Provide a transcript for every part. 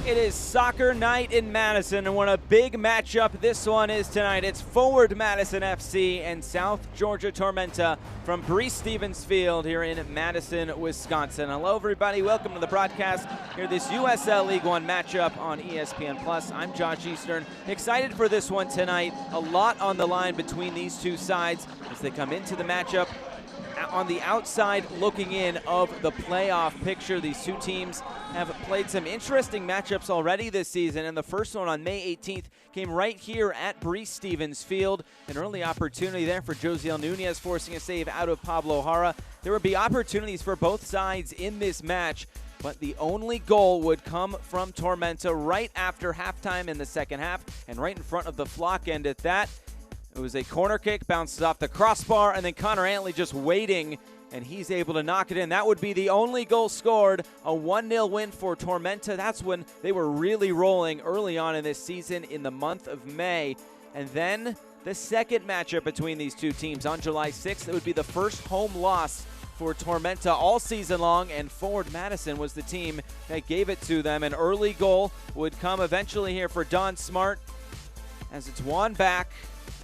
It is soccer night in Madison, and what a big matchup this one is tonight. It's Forward Madison FC and South Georgia Tormenta from Breese-Stevens Field here in Madison, Wisconsin. Hello, everybody. Welcome to the broadcast here, this USL League One matchup on ESPN+. I'm Josh Eastern. Excited for this one tonight. A lot on the line between these two sides as they come into the matchup. On the outside looking in of the playoff picture, these two teams have played some interesting matchups already this season, and the first one on May 18th came right here at Breese-Stevens Field. An early opportunity there for Josiel Nunez, forcing a save out of Pablo Jara. There would be opportunities for both sides in this match, but the only goal would come from Tormenta right after halftime in the second half, and right in front of the flock end at that. It was a corner kick, bounces off the crossbar, and then Connor Antley just waiting, and he's able to knock it in. That would be the only goal scored, a 1-0 win for Tormenta. That's when they were really rolling early on in this season in the month of May. And then the second matchup between these two teams on July 6th, it would be the first home loss for Tormenta all season long, and Forward Madison was the team that gave it to them. An early goal would come eventually here for Don Smart as it's won back.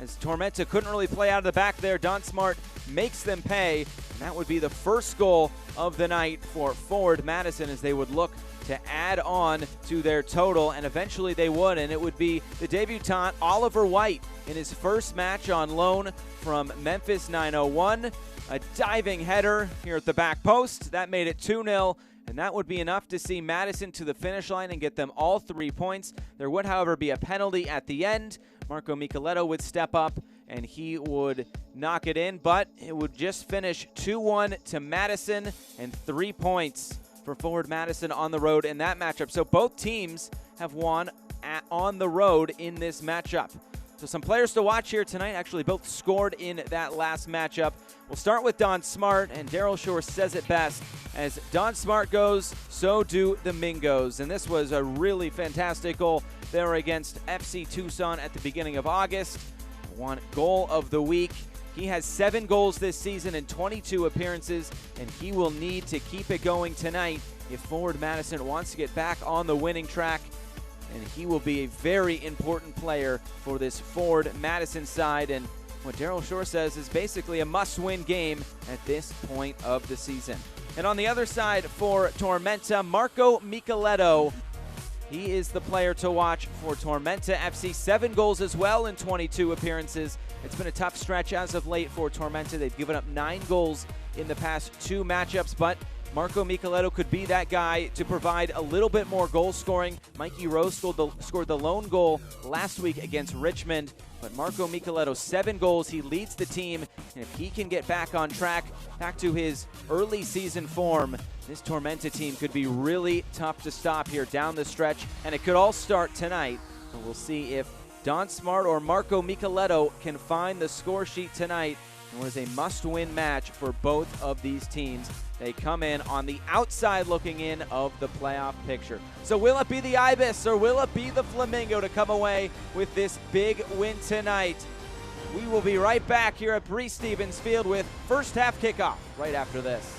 As Tormenta couldn't really play out of the back there, Don Smart makes them pay, and that would be the first goal of the night for Forward Madison as they would look to add on to their total, and eventually they would, and it would be the debutant Oliver White in his first match on loan from Memphis 901. A diving header here at the back post. That made it 2-0. And that would be enough to see Madison to the finish line and get them all 3 points. There would, however, be a penalty at the end. Marco Micheletto would step up, and he would knock it in, but it would just finish 2-1 to Madison, and 3 points for Forward Madison on the road in that matchup. So both teams have won on the road in this matchup. So some players to watch here tonight. Actually, both scored in that last matchup. We'll start with Don Smart, and Daryl Shore says it best. As Don Smart goes, so do the Mingos. And this was a really fantastic goal there against FC Tucson at the beginning of August. One goal of the week. He has 7 goals this season in 22 appearances, and he will need to keep it going tonight if Forward Madison wants to get back on the winning track. And he will be a very important player for this Forward Madison side. And what Daryl Shore says is basically a must-win game at this point of the season. And on the other side for Tormenta, Marco Micheletto. He is the player to watch for Tormenta FC. 7 goals as well in 22 appearances. It's been a tough stretch as of late for Tormenta. They've given up 9 goals in the past 2 matchups, but Marco Micheletto could be that guy to provide a little bit more goal scoring. Mikey Rose scored the lone goal last week against Richmond, but Marco Micheletto, 7 goals. He leads the team, and if he can get back on track, back to his early season form, this Tormenta team could be really tough to stop here down the stretch, and it could all start tonight. And we'll see if Don Smart or Marco Micheletto can find the score sheet tonight. It was a must-win match for both of these teams. They come in on the outside looking in of the playoff picture. So will it be the Ibis or will it be the Flamingo to come away with this big win tonight? We will be right back here at Breese-Stevens Field with first half kickoff right after this.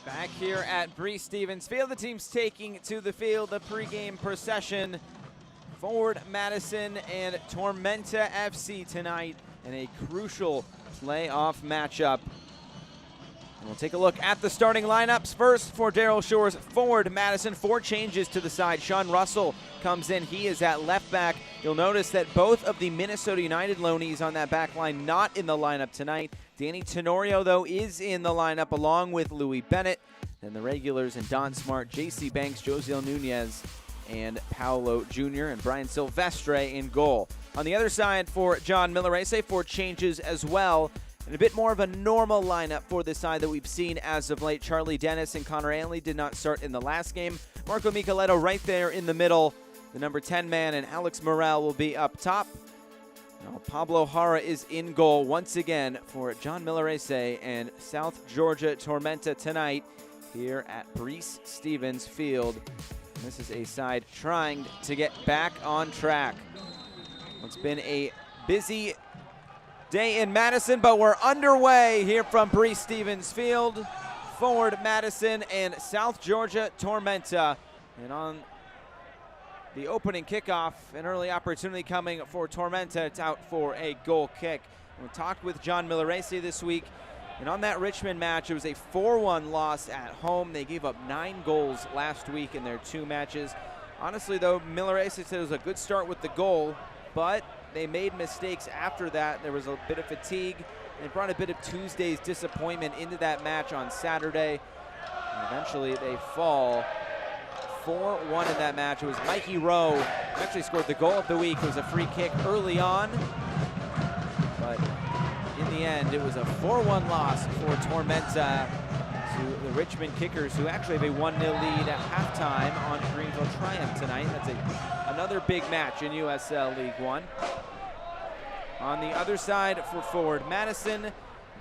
Back here at Breese-Stevens Field, the team's taking to the field the pregame procession. Forward Madison and Tormenta FC tonight in a crucial playoff matchup. We'll take a look at the starting lineups. First for Daryl Shore's forward Madison, 4 changes to the side. Sean Russell comes in. He is at left back. You'll notice that both of the Minnesota United loanees on that back line not in the lineup tonight. Danny Tenorio, though, is in the lineup along with Louis Bennett. Then the regulars and Don Smart, J.C. Banks, Josiel Nunez, and Paolo Jr. and Brian Silvestre in goal. On the other side for John Millerese, 4 changes as well. And a bit more of a normal lineup for this side that we've seen as of late. Charlie Dennis and Connor Ainley did not start in the last game. Marco Micheletto right there in the middle. The number 10 man, and Alex Morel will be up top. Now Pablo Jara is in goal once again for John Millerese and South Georgia Tormenta tonight here at Breese Stevens Field. And this is a side trying to get back on track. It's been a busy day in Madison, but we're underway here from Breese Stevens Field. Forward Madison and South Georgia Tormenta. And on the opening kickoff, an early opportunity coming for Tormenta. It's out for a goal kick. We talked with John Millerese this week, and on that Richmond match, it was a 4-1 loss at home. They gave up 9 goals last week in their 2 matches. Honestly, though, Millerese said it was a good start with the goal, but they made mistakes after that. There was a bit of fatigue. They brought a bit of Tuesday's disappointment into that match on Saturday. And eventually they fall 4-1 in that match. It was Mikey Rowe who actually scored the goal of the week. It was a free kick early on. But in the end, it was a 4-1 loss for Tormenta to the Richmond Kickers, who actually have a 1-0 lead at halftime on Greenville Triumph tonight. That's another big match in USL League One. On the other side for forward Madison, we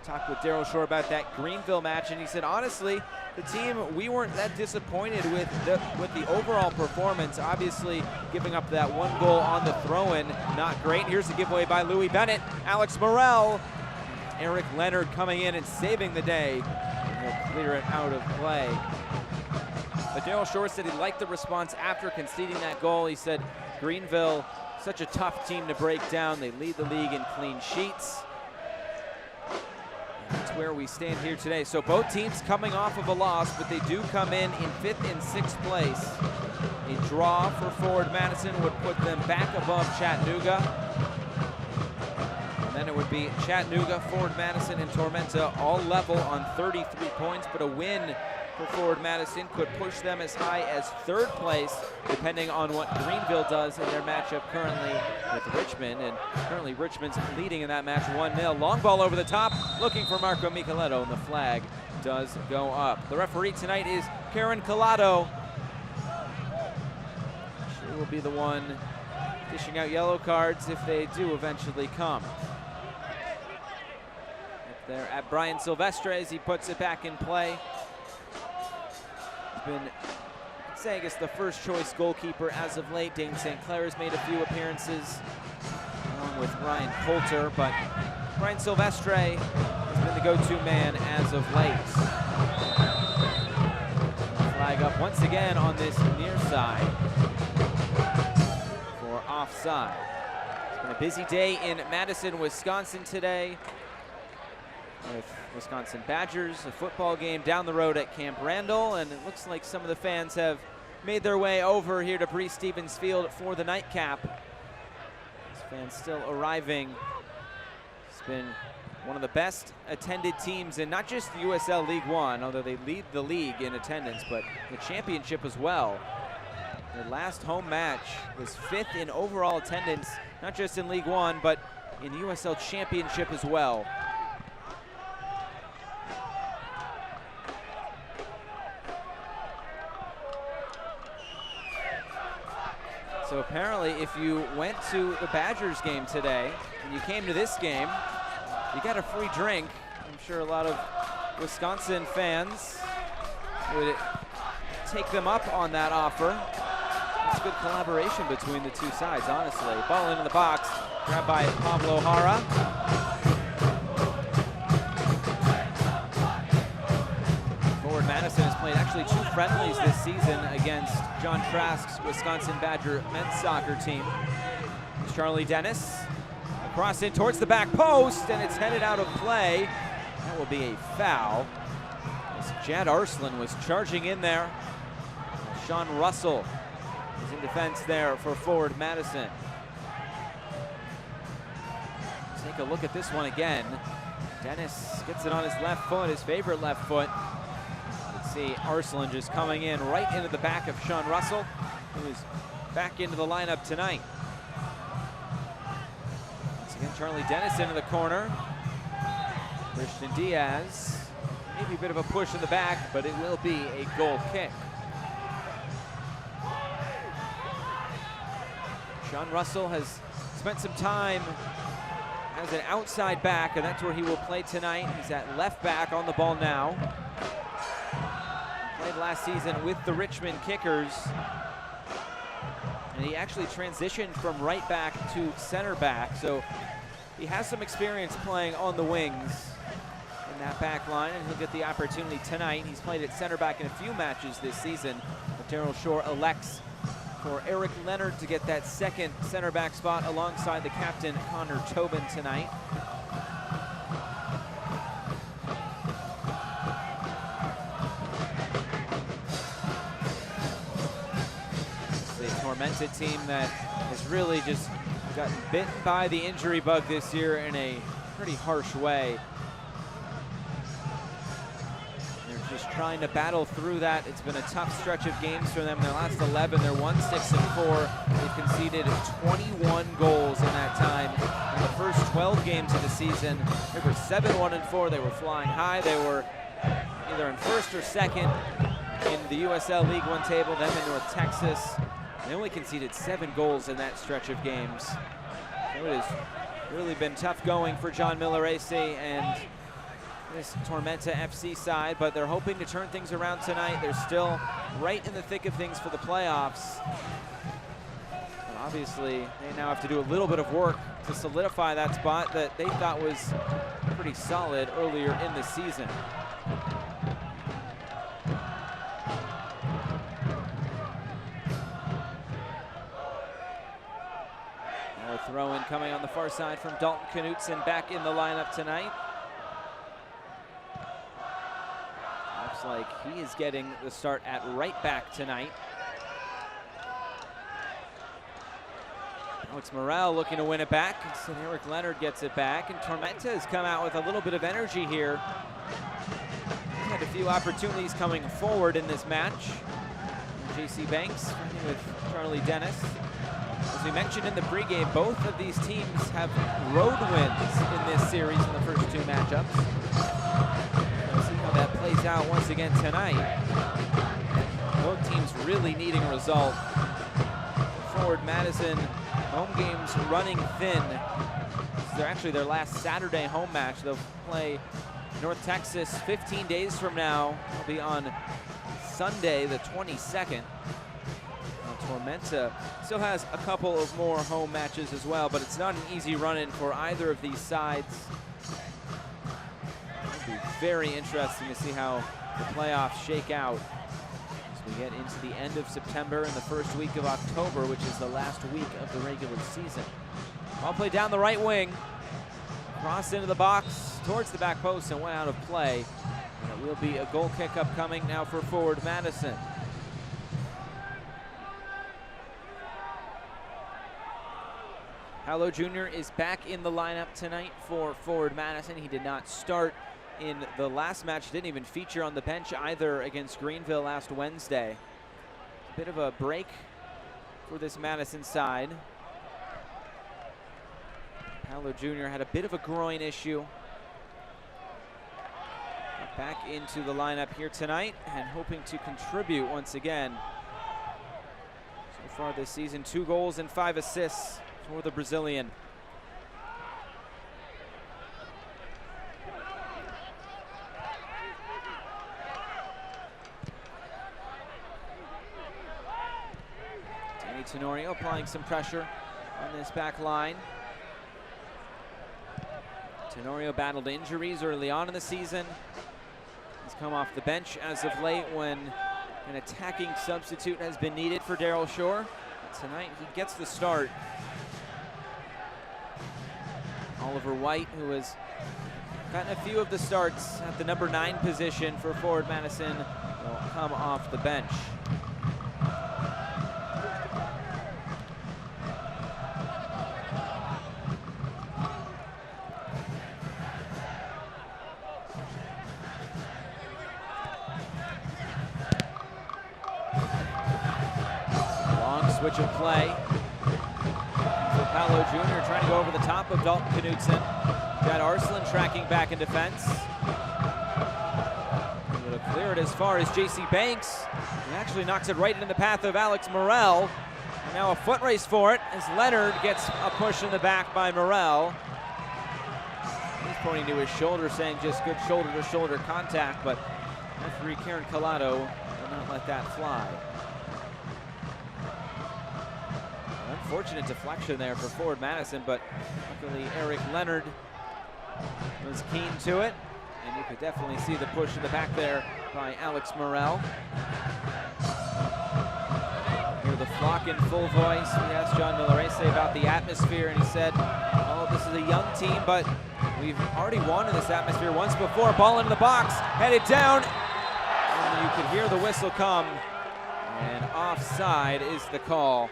talked with Daryl Shore about that Greenville match, and he said, honestly, the team, we weren't that disappointed with the overall performance. Obviously, giving up that 1 goal on the throw-in, not great. Here's a giveaway by Louis Bennett, Alex Morel, Eric Leonard coming in and saving the day. He'll clear it out of play. But Daryl Shore said he liked the response after conceding that goal. He said Greenville, such a tough team to break down. They lead the league in clean sheets. And that's where we stand here today. So both teams coming off of a loss, but they do come in 5th and 6th place. A draw for forward Madison would put them back above Chattanooga. And then it would be Chattanooga, forward Madison, and Tormenta all level on 33 points, but a win for forward Madison could push them as high as 3rd place, depending on what Greenville does in their matchup currently with Richmond. And currently Richmond's leading in that match 1-0. Long ball over the top, looking for Marco Micheletto, and the flag does go up. The referee tonight is Karen Collado. She will be the one dishing out yellow cards if they do eventually come. Up there at Brian Silvestre as he puts it back in play. Been, I'd say, I guess, the first choice goalkeeper as of late. Dane St. Clair has made a few appearances along with Ryan Coulter, but Brian Silvestre has been the go-to man as of late. Flag up once again on this near side for offside. It's been a busy day in Madison, Wisconsin today, with Wisconsin Badgers, a football game down the road at Camp Randall, and it looks like some of the fans have made their way over here to Breese Stevens Field for the nightcap. These fans still arriving. It's been one of the best attended teams in not just the USL League One, although they lead the league in attendance, but the championship as well. Their last home match was 5th in overall attendance, not just in League One, but in the USL Championship as well. So apparently, if you went to the Badgers game today and you came to this game, you got a free drink. I'm sure a lot of Wisconsin fans would take them up on that offer. It's good collaboration between the two sides, honestly. Ball into the box, grabbed by Pablo Jara. Madison has played actually 2 friendlies this season against John Trask's Wisconsin Badger men's soccer team. It's Charlie Dennis. Across in towards the back post, and it's headed out of play. That will be a foul. Jad Arslan was charging in there. Sean Russell is in defense there for forward Madison. Take a look at this one again. Dennis gets it on his left foot, his favorite left foot. Let's see Arslan just coming in right into the back of Sean Russell, who is back into the lineup tonight. Once again, Charlie Dennis into the corner. Christian Diaz, maybe a bit of a push in the back, but it will be a goal kick. Sean Russell has spent some time as an outside back, and that's where he will play tonight. He's at left back on the ball now. He played last season with the Richmond Kickers, and he actually transitioned from right back to center back, so he has some experience playing on the wings in that back line, and he'll get the opportunity tonight. He's played at center back in a few matches this season, but Daryl Shore elects for Eric Leonard to get that second center back spot alongside the captain, Connor Tobin, tonight. It's a Tormenta team that has really just gotten bitten by the injury bug this year in a pretty harsh way. Just trying to battle through that. It's been a tough stretch of games for them. In their last 11, they're 1-6-4. They've conceded 21 goals in that time. In the first 12 games of the season, they were 7-1-4. They were flying high. They were either in first or second in the USL League One table, then in North Texas. They only conceded 7 goals in that stretch of games. So it has really been tough going for John Millerese and this Tormenta FC side, but they're hoping to turn things around tonight. They're still right in the thick of things for the playoffs. But obviously, they now have to do a little bit of work to solidify that spot that they thought was pretty solid earlier in the season. Now a throw in coming on the far side from Dalton Knutson, back in the lineup tonight. Like he is getting the start at right back tonight. Alex Morel looking to win it back, and Eric Leonard gets it back, and Tormenta has come out with a little bit of energy here. He's had a few opportunities coming forward in this match. JC Banks fighting with Charlie Dennis. As we mentioned in the pregame, both of these teams have road wins in this series in the first 2 matchups. That plays out once again tonight. Both teams really needing a result. Forward Madison, home games running thin. This is actually their last Saturday home match. They'll play North Texas 15 days from now. It'll be on Sunday, the 22nd. Tormenta still has a couple of more home matches as well, but it's not an easy run-in for either of these sides. It'll be very interesting to see how the playoffs shake out as we get into the end of September and the first week of October, which is the last week of the regular season. Ball played down the right wing, crossed into the box towards the back post and went out of play. And it will be a goal kick upcoming now for forward Madison. Paolo Jr. is back in the lineup tonight for forward Madison. He did not start in the last match, didn't even feature on the bench either against Greenville last Wednesday. A bit of a break for this Madison side. Paolo Jr. had a bit of a groin issue. Back into the lineup here tonight and hoping to contribute once again. So far this season, 2 goals and 5 assists for the Brazilian. Danny Tenorio applying some pressure on this back line. Tenorio battled injuries early on in the season. He's come off the bench as of late when an attacking substitute has been needed for Daryl Shore. Tonight he gets the start. Oliver White, who has gotten a few of the starts at the number 9 position for forward Madison. Will come off the bench. Switch of play. So Paolo Jr. trying to go over the top of Dalton Knudsen. Got Arslan tracking back in defense. Able to clear it as far as J.C. Banks. He actually knocks it right into the path of Alex Morel. And now a foot race for it as Leonard gets a push in the back by Morel. He's pointing to his shoulder, saying just good shoulder-to-shoulder contact, but referee Karen Collado will not let that fly. Unfortunate deflection there for forward Madison, but luckily Eric Leonard was keen to it, and you could definitely see the push in the back there by Alex Morel. Hear the flock in full voice. We asked John Millerese about the atmosphere, and he said, oh, this is a young team, but we've already won in this atmosphere once before. Ball into the box, headed down, and you could hear the whistle come, and offside is the call.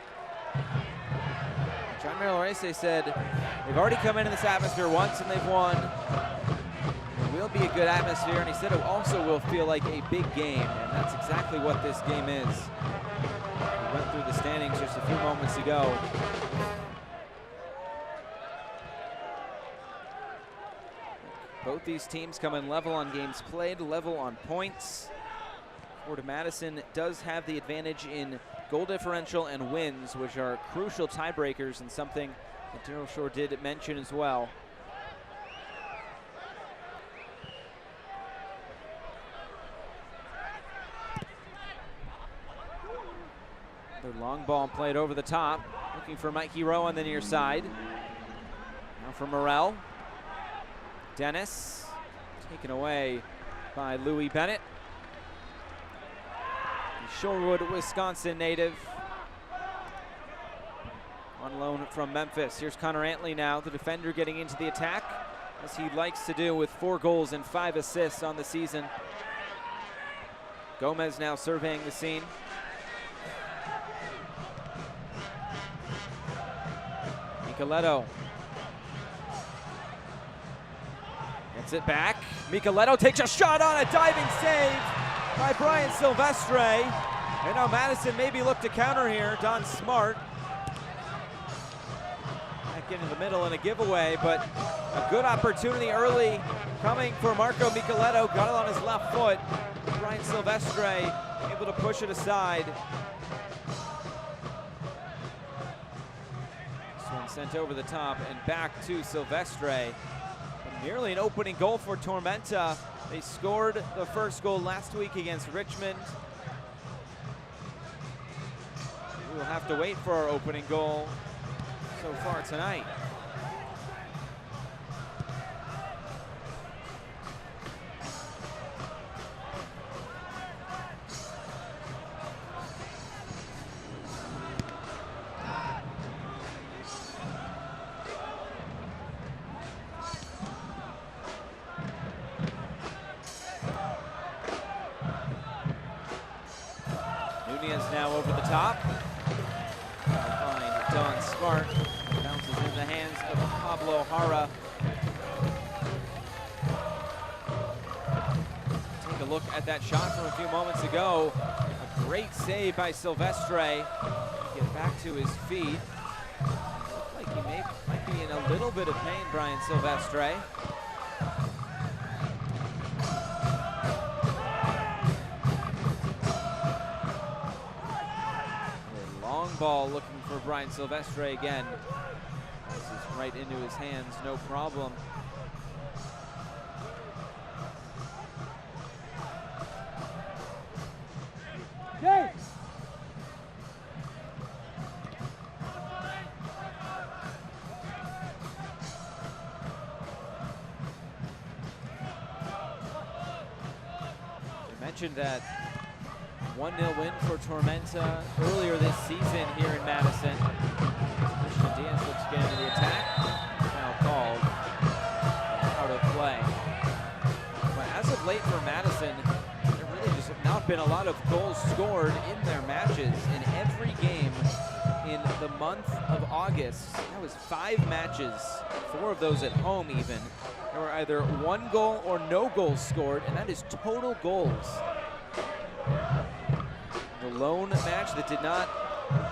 John Millerese said they've already come into this atmosphere once and they've won. It will be a good atmosphere, and he said it also will feel like a big game, and that's exactly what this game is. We went through the standings just a few moments ago. Both these teams come in level on games played, level on points. Forward Madison does have the advantage in goal differential and wins, which are crucial tiebreakers, and something that Daryl Shore did mention as well. Their long ball played over the top, looking for Mikey Rowe on the near side. Now for Morel. Dennis, taken away by Louis Bennett. Shorewood, Wisconsin native. On loan from Memphis. Here's Connor Antley now, the defender getting into the attack, as he likes to do with 4 goals and 5 assists on the season. Gomez now surveying the scene. Micheletto. Gets it back. Micheletto takes a shot on a diving save by Brian Silvestre. And now Madison maybe look to counter here. Don Smart back into the middle and a giveaway, but a good opportunity early coming for Marco Micheletto. Got it on his left foot. Brian Silvestre able to push it aside. This one sent over the top and back to Silvestre. Nearly an opening goal for Tormenta. They scored the first goal last week against Richmond. We will have to wait for our opening goal so far tonight. Now over the top. Find Don Smart. Bounces in the hands of Pablo Jara. Take a look at that shot from a few moments ago. A great save by Silvestre. Get back to his feet. Looks like he might be in a little bit of pain, Brian Silvestre. Ball looking for Brian Silvestre again. This is right into his hands, no problem. Yay! I mentioned that 1-0 win for Tormenta earlier this season here in Madison. Christian Diaz looks to get into the attack. Foul called. Out of play. late for Madison. There really just have not been a lot of goals scored in their matches in every game in the month of August. That was 5 matches, 4 of those at home even. There were either 1 goal or no goals scored, and that is total goals. The lone match that did not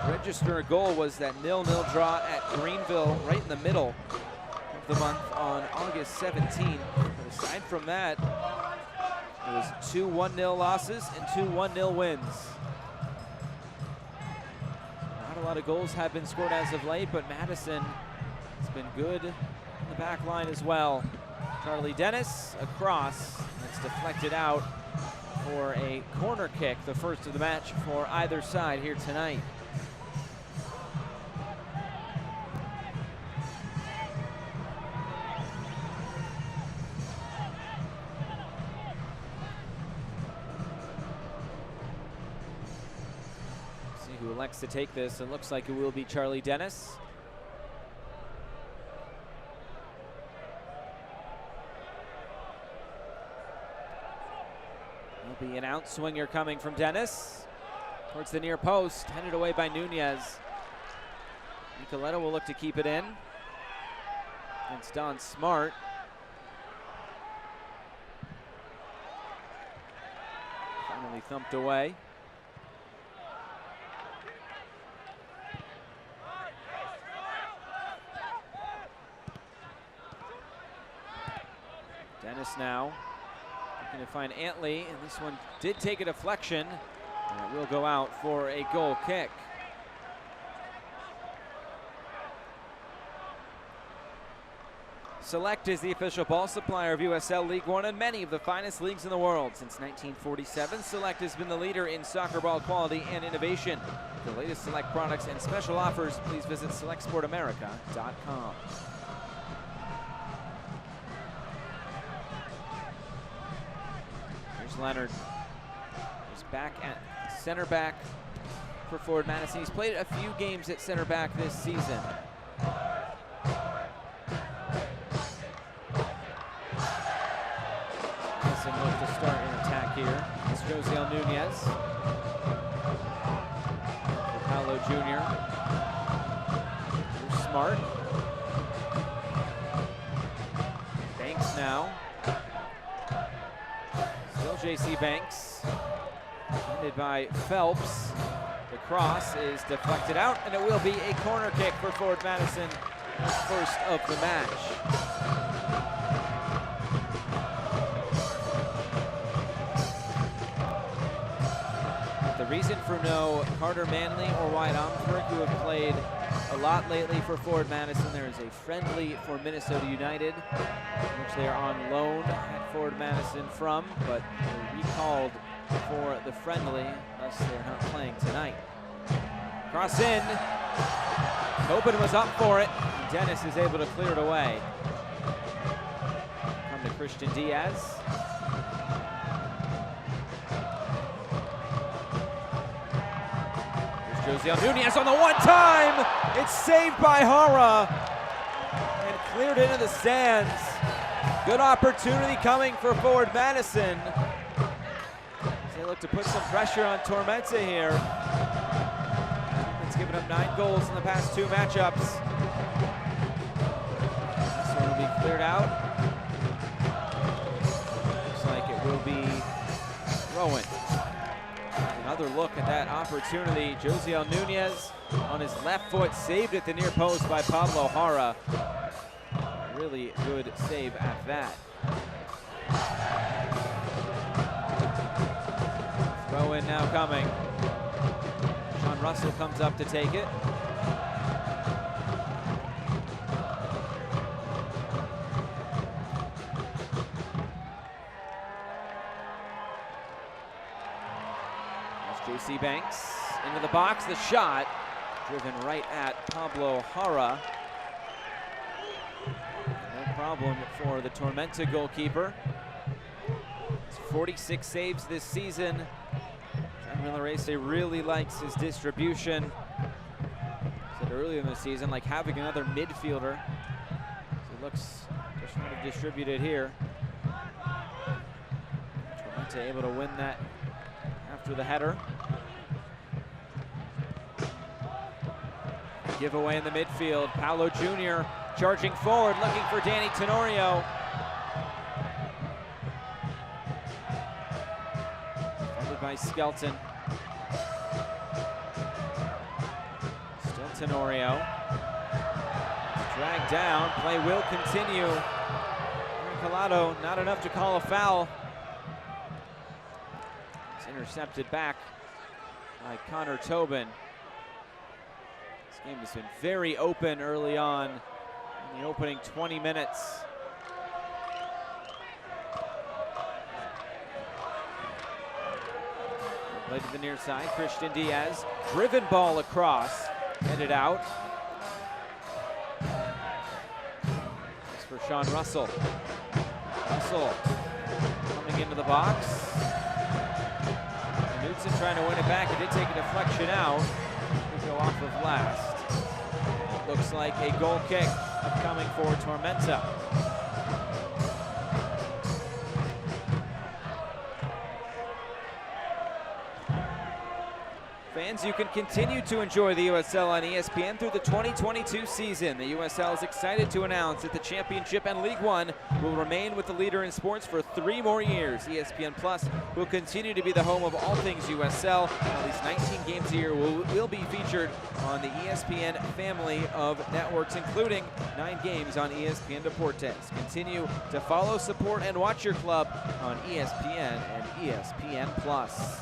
register a goal was that 0-0 draw at Greenville right in the middle of the month on August 17th. But aside from that, it was 2 1-0 losses and 2 1-0 wins. Not a lot of goals have been scored as of late, but Madison has been good in the back line as well. Charlie Dennis across, and it's deflected out for a corner kick, the first of the match for either side here tonight. See who elects to take this. It looks like it will be Charlie Dennis. Be an outswinger coming from Dennis towards the near post, headed away by Nunez. Nicoletto will look to keep it in against Don Smart. Finally thumped away. Dennis now going to find Antley, and this one did take a deflection, and it will go out for a goal kick. Select is the official ball supplier of USL League One and many of the finest leagues in the world. Since 1947, Select has been the leader in soccer ball quality and innovation. For the latest Select products and special offers, please visit selectsportamerica.com. Leonard is back at center back for Forward Madison. He's played a few games at center back this season. Madison looks to start an attack here. It's Josiel Nunez. Paulo Jr. Here's Smart. Banks now. J.C. Banks, defended by Phelps. The cross is deflected out, and it will be a corner kick for Forward Madison, the first of the match. The reason for no Carter Manley or Wyatt Omsberg, who have played a lot lately for Forward Madison. There is a friendly for Minnesota United, which they are on loan at Forward Madison from, but they're recalled for the friendly, thus they're not playing tonight. Cross in. Tobin was up for it. Dennis is able to clear it away. Come to Christian Diaz. Josiel Nunez on the one-time. It's saved by Hara and cleared into the stands. Good opportunity coming for Forward Madison. They look to put some pressure on Tormenta here. It's given up 9 goals in the past 2 matchups. This one will be cleared out. Looks like it will be Rowan. Another look at that opportunity. Josiel Nunez on his left foot, saved at the near post by Pablo Hara. Really good save at that. Throw in now coming. Sean Russell comes up to take it. J.C. Banks into the box, the shot driven right at Pablo Hara. No problem for the Tormenta goalkeeper. It's 46 saves this season. John Villarese really likes his distribution. Said earlier in the season, like having another midfielder. So it looks just trying to distribute it here. Tormenta able to win that after the header. Giveaway in the midfield. Paolo Jr. charging forward, looking for Danny Tenorio. Defended by Skelton. Still Tenorio. Dragged down. Play will continue. Collado, not enough to call a foul. It's intercepted back by Connor Tobin. This game has been very open early on in the opening 20 minutes. Play to the near side, Christian Diaz. Driven ball across, headed out. This for Sean Russell. Russell coming into the box. Knudsen trying to win it back. It did take a deflection out. We go off of last. It looks like a goal kick upcoming for Tormenta. Fans, you can continue to enjoy the USL on ESPN through the 2022 season. The USL is excited to announce that the Championship and League One will remain with the leader in sports for 3 more years. ESPN Plus will continue to be the home of all things USL. At least 19 games a year will be featured on the ESPN family of networks, including 9 games on ESPN Deportes. Continue to follow, support, and watch your club on ESPN and ESPN Plus.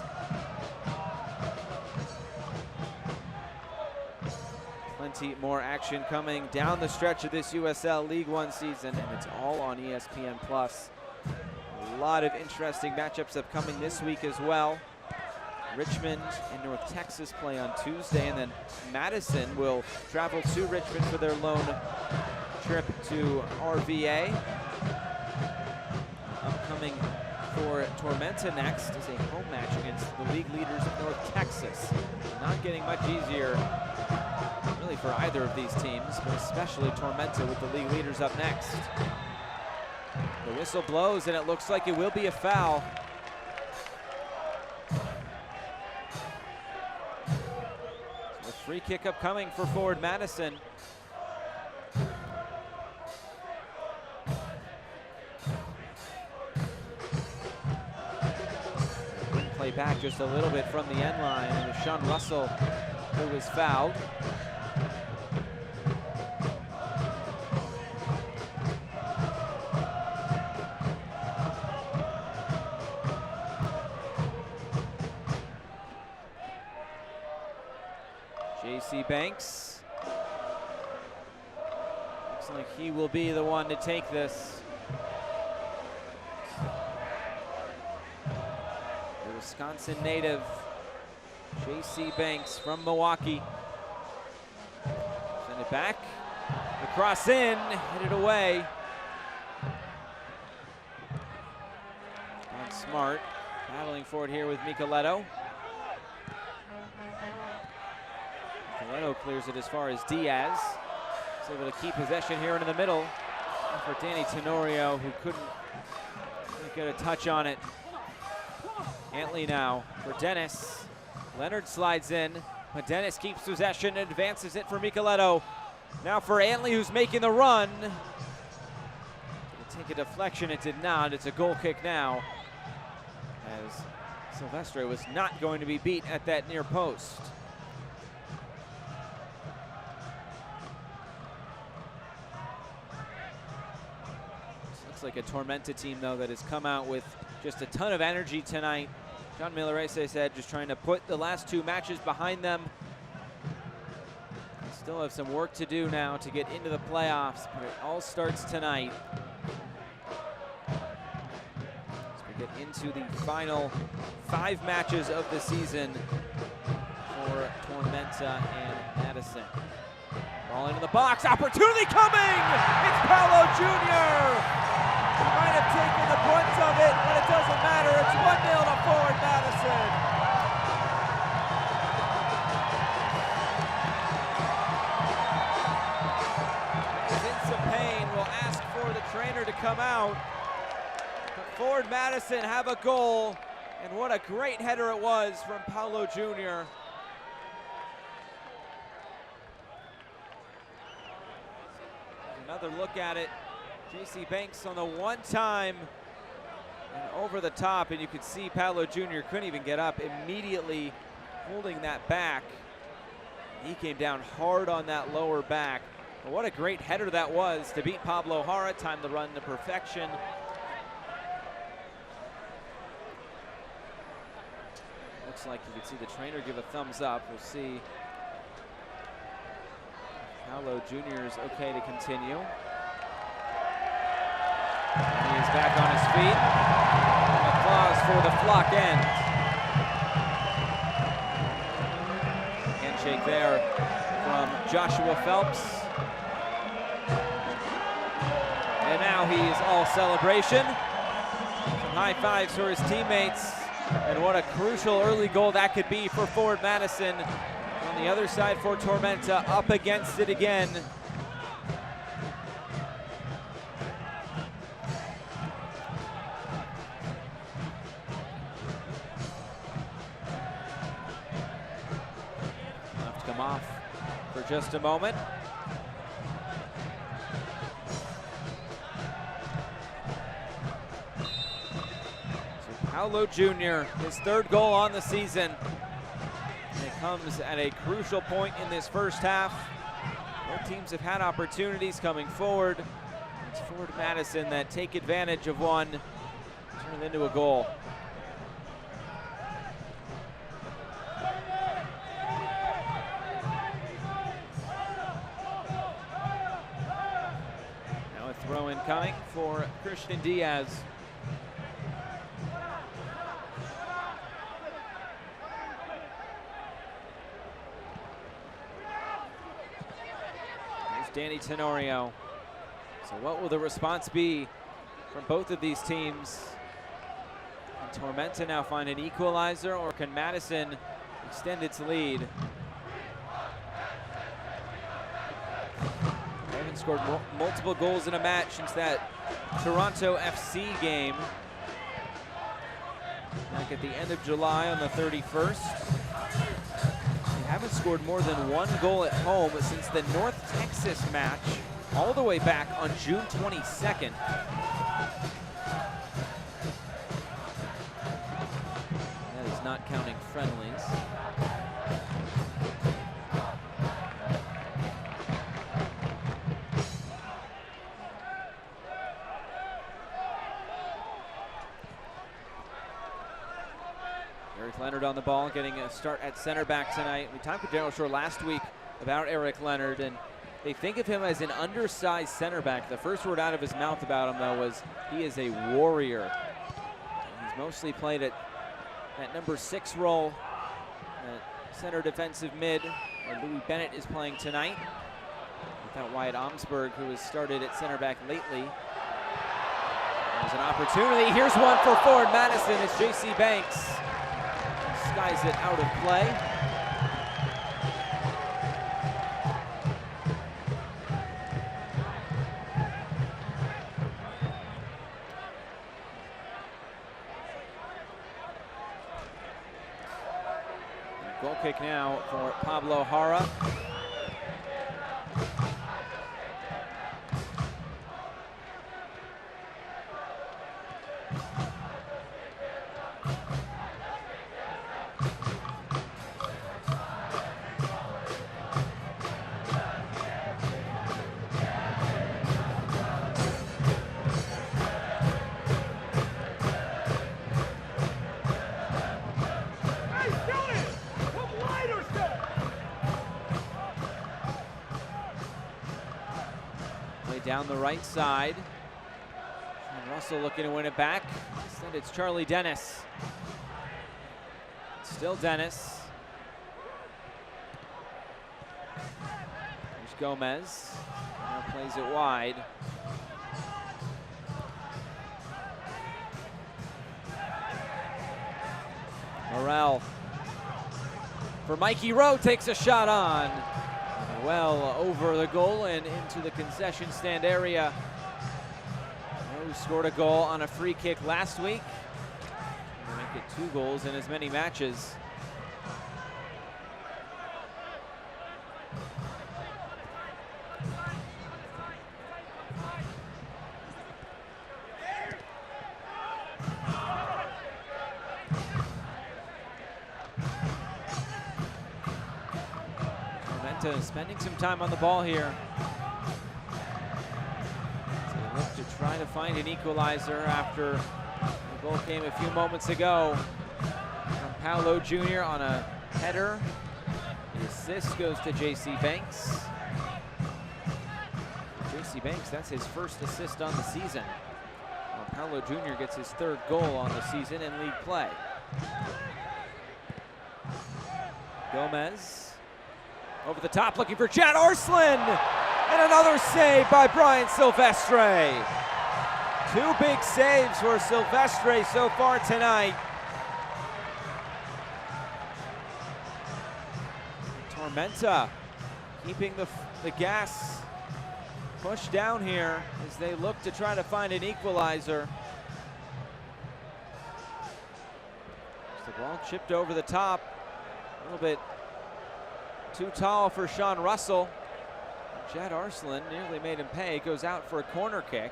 Plenty more action coming down the stretch of this USL League One season, and it's all on ESPN Plus. A lot of interesting matchups upcoming this week as well. Richmond and North Texas play on Tuesday, and then Madison will travel to Richmond for their lone trip to RVA. Upcoming for Tormenta next is a home match against the league leaders of North Texas. Not getting much easier really for either of these teams, but especially Tormenta with the league leaders up next. The whistle blows, and it looks like it will be a foul. So a free kick upcoming for forward Madison. Play back just a little bit from the end line, and it was Sean Russell who was fouled. J.C. Banks. Looks like he will be the one to take this. The Wisconsin native, J.C. Banks from Milwaukee. Send it back. The cross in, hit it away. Don Smart battling for it here with Micheletto. Micheletto clears it as far as Diaz. He's able to keep possession here into the middle. And for Danny Tenorio, who couldn't get a touch on it. Antley now for Dennis. Leonard slides in, but Dennis keeps possession and advances it for Micheletto. Now for Antley, who's making the run. Did it take a deflection? It did not. It's a goal kick now, as Silvestre was not going to be beat at that near post. Looks like a Tormenta team, though, that has come out with just a ton of energy tonight. John Milarese said just trying to put the last 2 matches behind them. They still have some work to do now to get into the playoffs, but it all starts tonight. As we get into the final 5 matches of the season for Tormenta and Madison. Ball into the box, opportunity coming! It's Paolo Jr. He might have taken the brunt of it, but it doesn't matter. It's 1-0 to forward Madison. He's in some pain. Will ask for the trainer to come out. But Forward Madison have a goal, and what a great header it was from Paulo Jr. Another look at it. JC Banks on the one-time and over the top, and you could see Paulo Jr. couldn't even get up, immediately holding that back. He came down hard on that lower back. But what a great header that was to beat Pablo Jara, time the run to perfection. Looks like you can see the trainer give a thumbs up. We'll see Paulo Jr. is okay to continue. And he is back on his feet. And applause for the flock end. Handshake there from Joshua Phelps. And now he's all celebration. Some high fives for his teammates. And what a crucial early goal that could be for Forward Madison. On the other side for Tormenta, up against it again. Have to come off for just a moment. So Paulo Jr., his third goal on the season. And it comes at a crucial point in this first half. Both teams have had opportunities coming forward. It's Forward Madison that take advantage of one, turn it into a goal. Now a throw-in coming for Christian Diaz. Danny Tenorio. So what will the response be from both of these teams? Can Tormenta now find an equalizer, or can Madison extend its lead? They haven't scored multiple goals in a match since that Toronto FC game back at the end of July on the 31st. Haven't scored more than one goal at home since the North Texas match, all the way back on June 22nd. That is not counting friendlies. Eric Leonard on the ball, getting a start at center back tonight. We talked with Daryl Shore last week about Eric Leonard, and they think of him as an undersized center back. The first word out of his mouth about him, though, was he is a warrior. He's mostly played at that number 6 role, at center defensive mid, where Louis Bennett is playing tonight, without Wyatt Omsberg, who has started at center back lately. There's an opportunity. Here's one for Forward Madison. It's JC Banks. Skies it out of play. Goal kick now for Pablo Jara. Down the right side. And Russell looking to win it back. Instead, it's Charlie Dennis. Still Dennis. There's Gomez. Now plays it wide. Morel for Mikey Rowe, takes a shot on. Well over the goal and into the concession stand area. who scored a goal on a free kick last week. We'll make it 2 goals in as many matches. Tormenta spending some time on the ball here. They look to try to find an equalizer after the goal came a few moments ago from Paolo Jr. on a header. The assist goes to J.C. Banks. J.C. Banks, that's his first assist on the season. Well, Paolo Jr. gets his 3rd goal on the season in league play. Gomez over the top looking for Chad Arslan, and another save by Brian Silvestre. 2 big saves for Silvestre so far tonight. Tormenta keeping the gas pushed down here as they look to try to find an equalizer. The ball chipped over the top, a little bit too tall for Sean Russell. Chad Arslan nearly made him pay, goes out for a corner kick.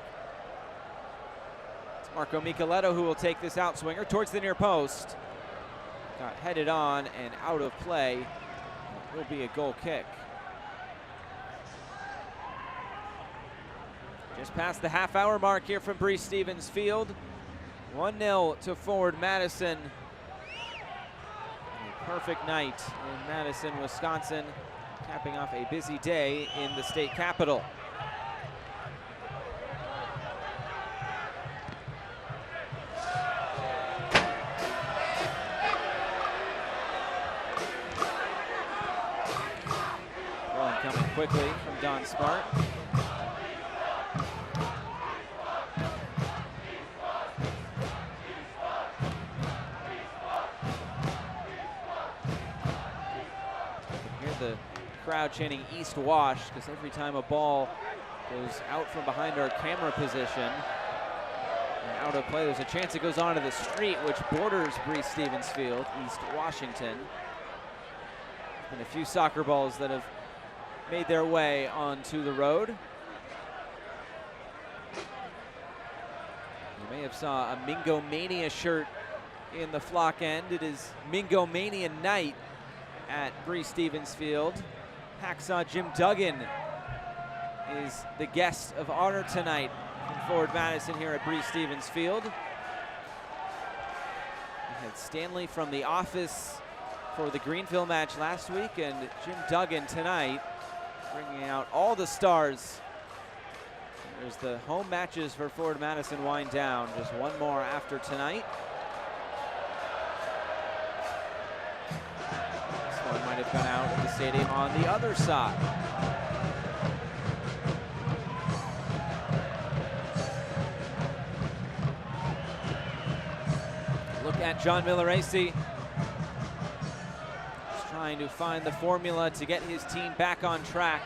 It's Marco Micheletto who will take this out swinger towards the near post. Got headed on and out of play. It will be a goal kick. Just past the half-hour mark here from Breese Stevens Field. 1-0 to Forward Madison. A perfect night in Madison, Wisconsin, capping off a busy day in the state capital. Ball coming quickly from Don Smart. The crowd chanting East Wash, because every time a ball goes out from behind our camera position and out of play, there's a chance it goes onto the street, which borders Breese Stevens Field, East Washington. And a few soccer balls that have made their way onto the road. You may have saw a Mingo Mania shirt in the flock end. It is Mingo Mania night at Breese Stevens Field. Hacksaw Jim Duggan is the guest of honor tonight from Forward Madison here at Breese Stevens Field. We had Stanley from The Office for the Greenville match last week, and Jim Duggan tonight bringing out all the stars. There's the home matches for Forward Madison wind down. Just one more after tonight. Might have gone out of the stadium on the other side. Look at John Milleracey. He's trying to find the formula to get his team back on track.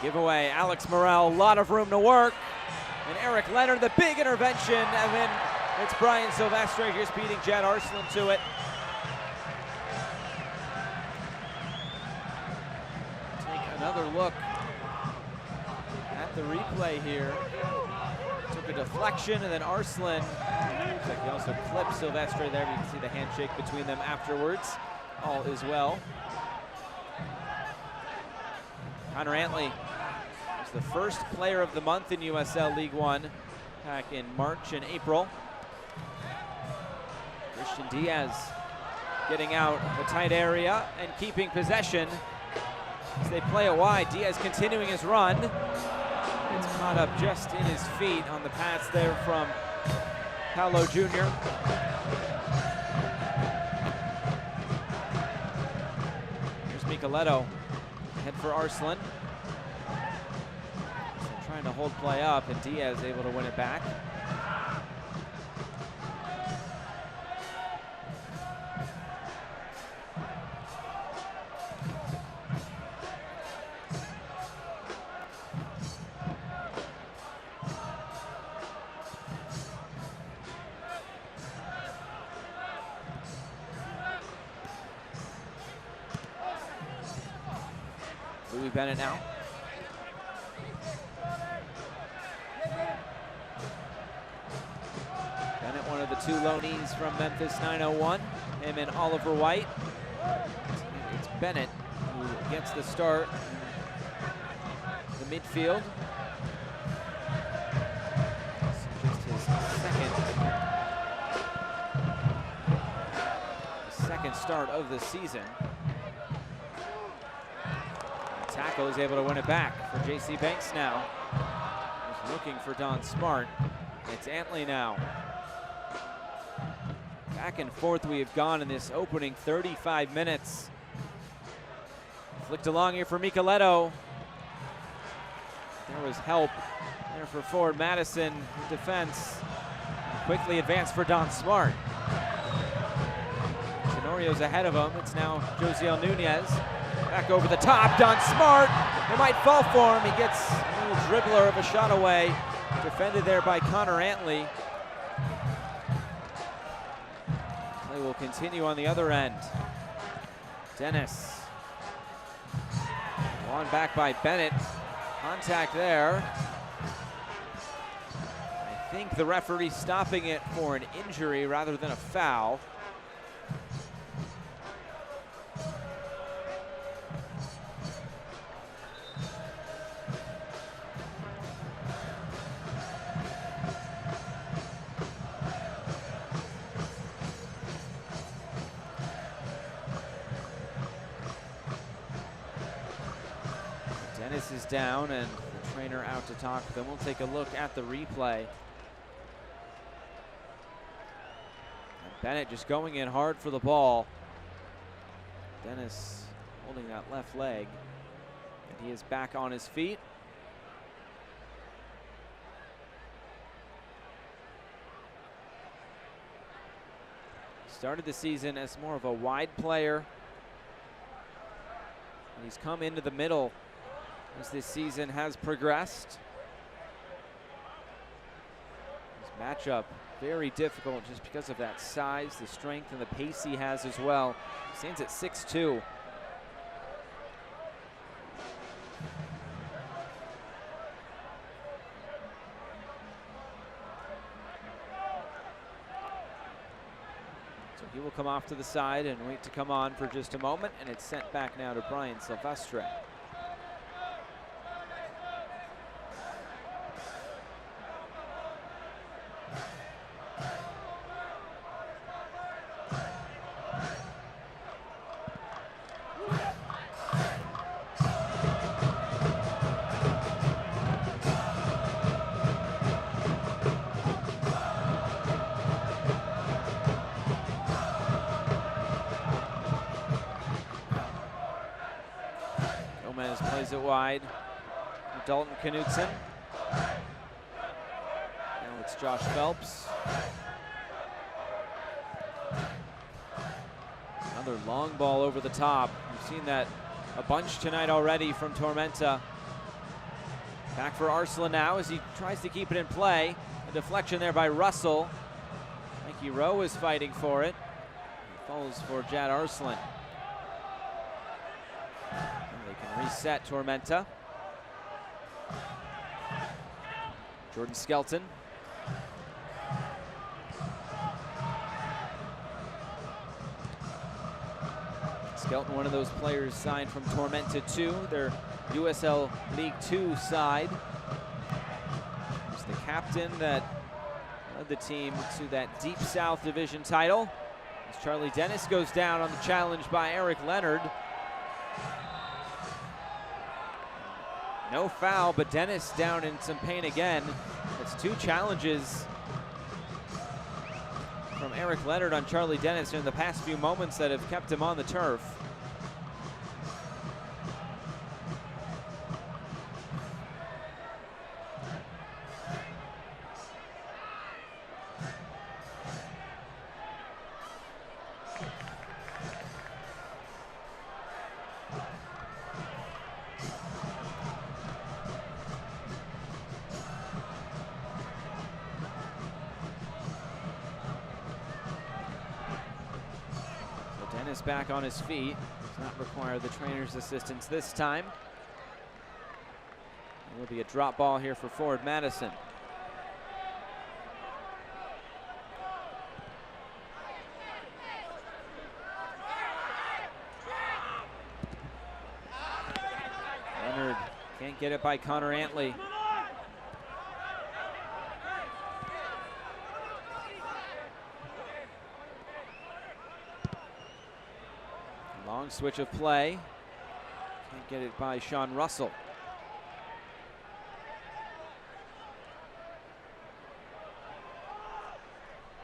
Giveaway, Alex Morrell, a lot of room to work. And Eric Leonard, the big intervention, and then it's Brian Silvestre just beating Chad Arslan to it. Take another look at the replay here. Took a deflection, and then Arslan, looks like he also clipped Silvestre there. You can see the handshake between them afterwards. All is well. Connor Antley was the first player of the month in USL League One back in March and April. Christian Diaz getting out of a tight area and keeping possession as they play it wide. Diaz continuing his run. It's caught up just in his feet on the pass there from Paolo Jr. Here's Micheletto. Head for Arslan. Trying to hold play up, and Diaz able to win it back. Louis Bennett now. Bennett, one of the two loanees from Memphis 901. Him and Oliver White. It's Bennett who gets the start. The midfield. Just his second start of the season. The tackle is able to win it back for J.C. Banks now. He's looking for Don Smart. It's Antley now. Back and forth we have gone in this opening 35 minutes. Flicked along here for Micheletto. There was help there for forward Madison in defense. Quickly advanced for Don Smart. Tenorio's ahead of him. It's now Josiel Nunez. Back over the top, Don Smart. It might fall for him. He gets a little dribbler of a shot away. Defended there by Connor Antley. Play will continue on the other end. Dennis. On back by Bennett. Contact there. I think the referee stopping it for an injury rather than a foul. Dennis is down and the trainer out to talk with them. We'll take a look at the replay. And Bennett just going in hard for the ball. Dennis holding that left leg. And he is back on his feet. Started the season as more of a wide player. And he's come into the middle as this season has progressed. This matchup very difficult just because of that size, the strength, and the pace he has as well. He stands at 6'2". So he will come off to the side and wait to come on for just a moment, and it's sent back now to Brian Silvestre. Plays it wide. Dalton Knutson. Now it's Josh Phelps. Another long ball over the top. We've seen that a bunch tonight already from Tormenta. Back for Arslan now as he tries to keep it in play. A deflection there by Russell. Mikey Rowe is fighting for it. He falls for Jad Arslan. Reset Tormenta. Jordan Skelton. Skelton, one of those players signed from Tormenta 2, their USL League 2 side. He's the captain that led the team to that Deep South Division title. As Charlie Dennis goes down on the challenge by Eric Leonard. No foul, but Dennis down in some pain again. It's two challenges from Eric Leonard on Charlie Dennis in the past few moments that have kept him on the turf. Back on his feet. Does not require the trainer's assistance this time. Will be a drop ball here for forward Madison. Leonard can't get it by Connor Antley. Long switch of play. Can't get it by Sean Russell.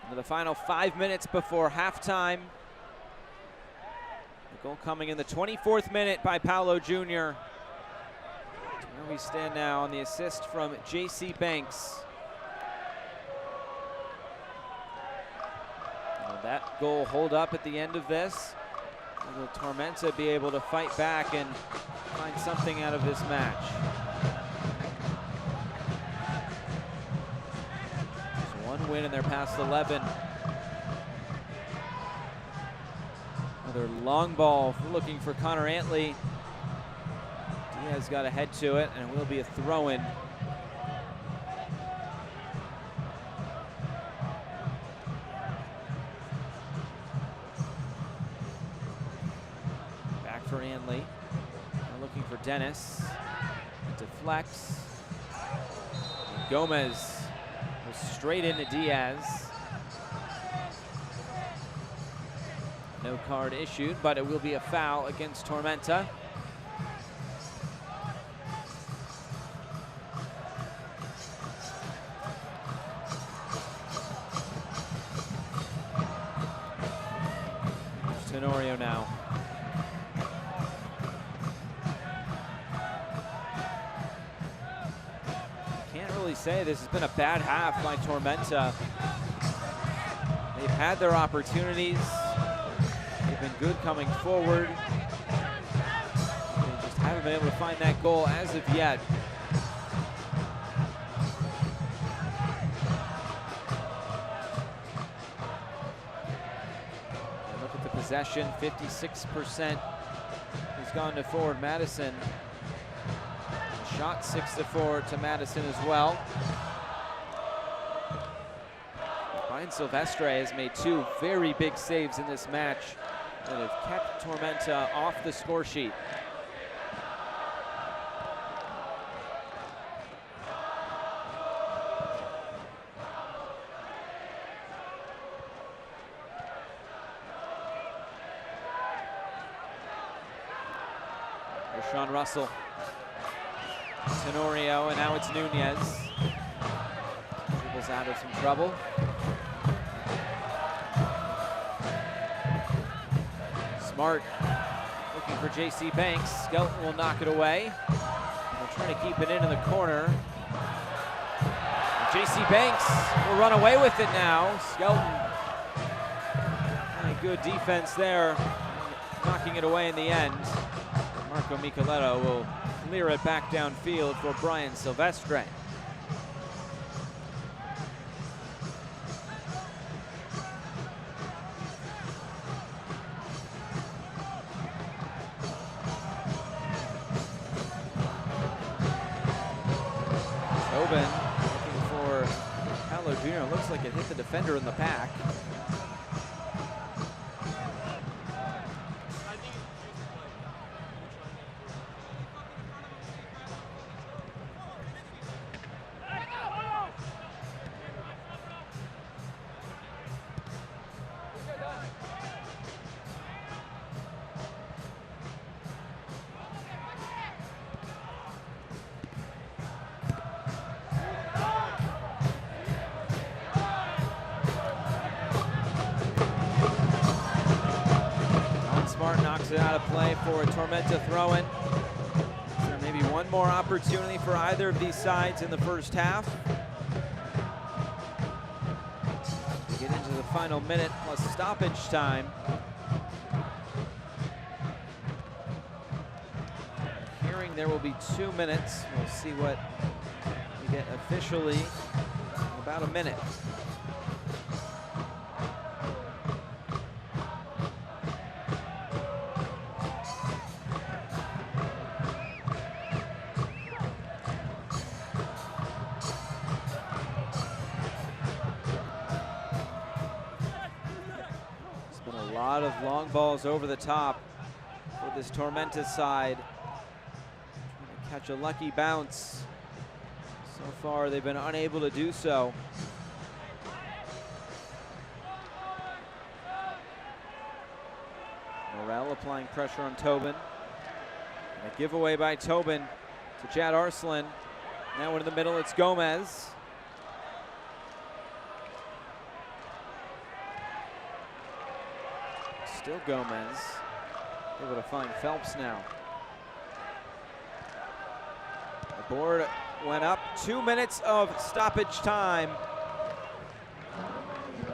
Into the final 5 minutes before halftime. The goal coming in the 24th minute by Paolo Jr. Where we stand now on the assist from J.C. Banks. Will that goal hold up at the end of this? Will Tormenta be able to fight back and find something out of this match? Just one win in their past 11. Another long ball looking for Connor Antley. Diaz got a head to it, and it will be a throw-in. For Antley, now looking for Dennis, deflects, and Gomez goes straight into Diaz. No card issued, but it will be a foul against Tormenta. Tenorio now. Say this has been a bad half by Tormenta. They've had their opportunities. They've been good coming forward. They just haven't been able to find that goal as of yet. And look at the possession, 56% has gone to forward Madison. Shot 6-4 to Madison as well. Brian Silvestre has made two very big saves in this match that have kept Tormenta off the score sheet. There's Sean Russell. Tenorio, and now it's Nunez. Dribbles out of some trouble. Smart looking for J.C. Banks. Skelton will knock it away. They're trying to keep it in the corner. J.C. Banks will run away with it now. Skelton, good defense there, knocking it away in the end. Marco Micheletto will clear it back downfield for Brian Silvestre. Tobin looking for Paolo Jr. Looks like it hit the defender in the back. Knocks it out of play for a Tormenta throw-in. Is there maybe one more opportunity for either of these sides in the first half? We get into the final minute plus stoppage time. Hearing there will be 2 minutes. We'll see what we get officially in about a minute. A lot of long balls over the top for this Tormenta side. Trying to catch a lucky bounce. So far, they've been unable to do so. Morel applying pressure on Tobin. And a giveaway by Tobin to Chad Arslan. Now in the middle, it's Gomez. Still Gomez. Able to find Phelps now. The board went up. 2 minutes of stoppage time.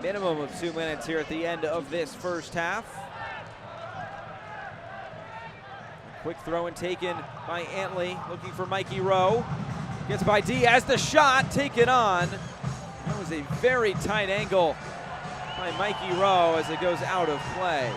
Minimum of 2 minutes here at the end of this first half. Quick throw and taken by Antley, looking for Mikey Rowe. Gets by Diaz, the shot taken on. That was a very tight angle by Mikey Rowe as it goes out of play.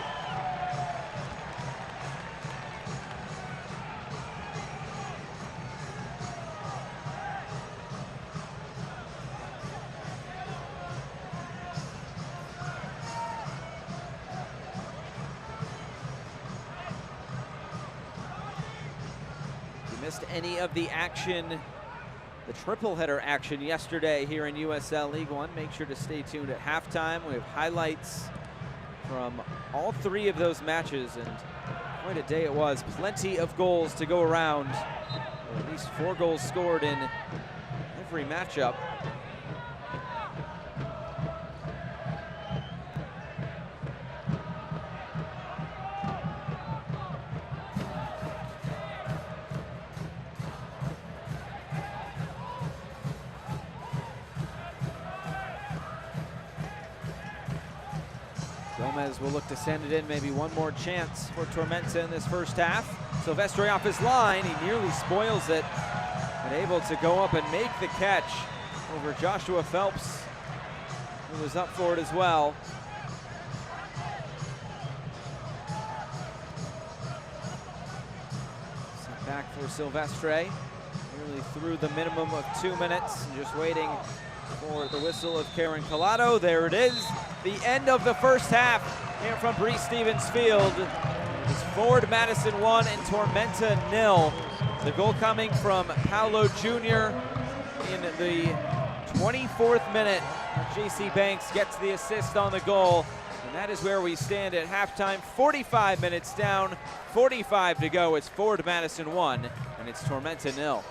Missed any of the action, the triple header action yesterday here in USL League One, make sure to stay tuned at halftime. We have highlights from all three of those matches, and quite a day it was. Plenty of goals to go around. At least 4 goals scored in every matchup. Gomez will look to send it in, maybe one more chance for Tormenta in this first half. Silvestre off his line, he nearly spoils it, and able to go up and make the catch over Joshua Phelps, who was up for it as well. Sent back for Silvestre, nearly through the minimum of 2 minutes, just waiting for the whistle of Karen Collado. There it is, the end of the first half here from Breese-Stevens Field. It's Forward Madison 1 and Tormenta 0. The goal coming from Paolo Jr. in the 24th minute. JC Banks gets the assist on the goal, and that is where we stand at halftime. 45 minutes down, 45 to go. It's Forward Madison 1 and it's Tormenta 0.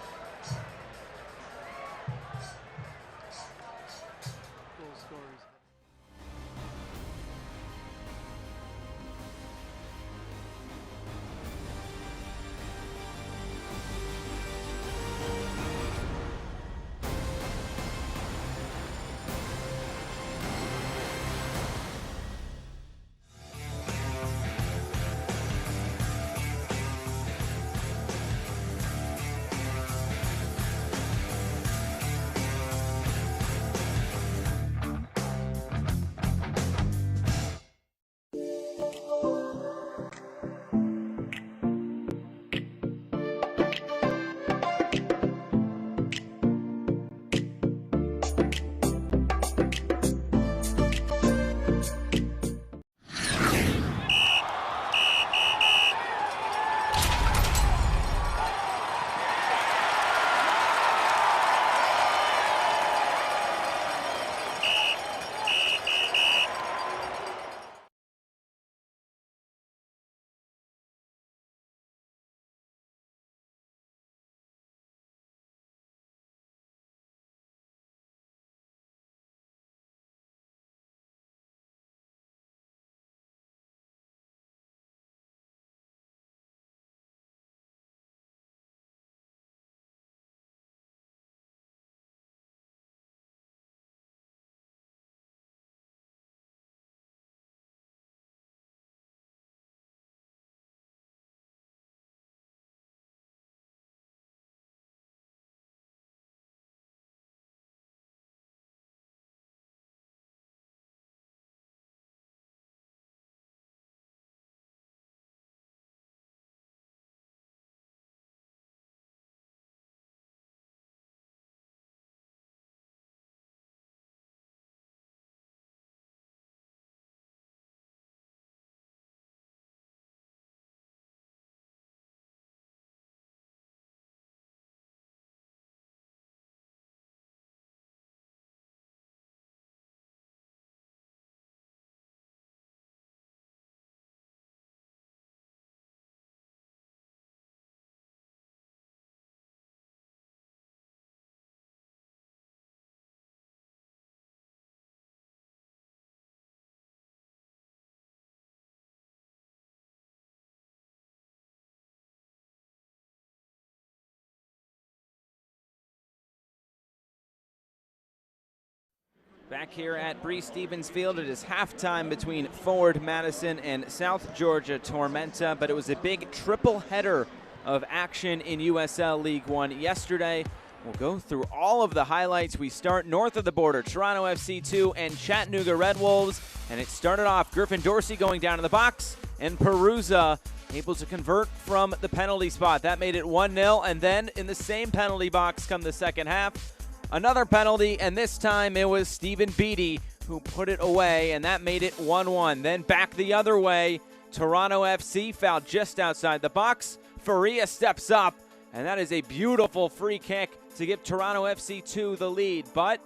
Back here at Stevens Field, it is halftime between Forward Madison and South Georgia Tormenta, but it was a big triple header of action in USL League One yesterday. We'll go through all of the highlights. We start north of the border, Toronto FC 2 and Chattanooga Red Wolves, and it started off Griffin Dorsey going down in the box, and Perusa able to convert from the penalty spot. That made it 1-0, and then in the same penalty box come the second half. Another penalty, and this time it was Stephen Beattie who put it away, and that made it 1-1. Then back the other way, Toronto FC fouled just outside the box. Faria steps up, and that is a beautiful free kick to give Toronto FC 2 the lead. But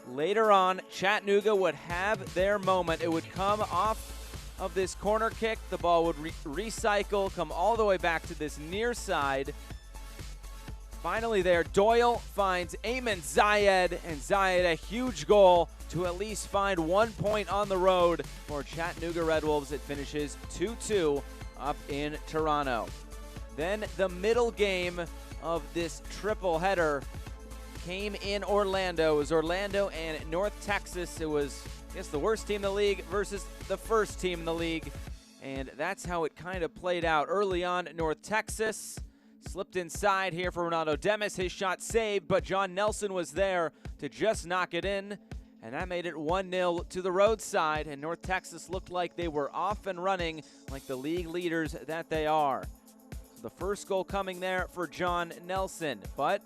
later on, Chattanooga would have their moment. It would come off of this corner kick. The ball would recycle, come all the way back to this near side. Finally there, Doyle finds Ayman Zayed, and Zayed a huge goal to at least find 1 point on the road for Chattanooga Red Wolves. It finishes 2-2 up in Toronto. Then the middle game of this triple header came in Orlando. It was Orlando and North Texas. It was, I guess, the worst team in the league versus the first team in the league, and that's how it kind of played out. Early on, North Texas slipped inside here for Ronaldo Demis. His shot saved, but John Nelson was there to just knock it in, and that made it 1-0 to the roadside, and North Texas looked like they were off and running like the league leaders that they are. So the first goal coming there for John Nelson, but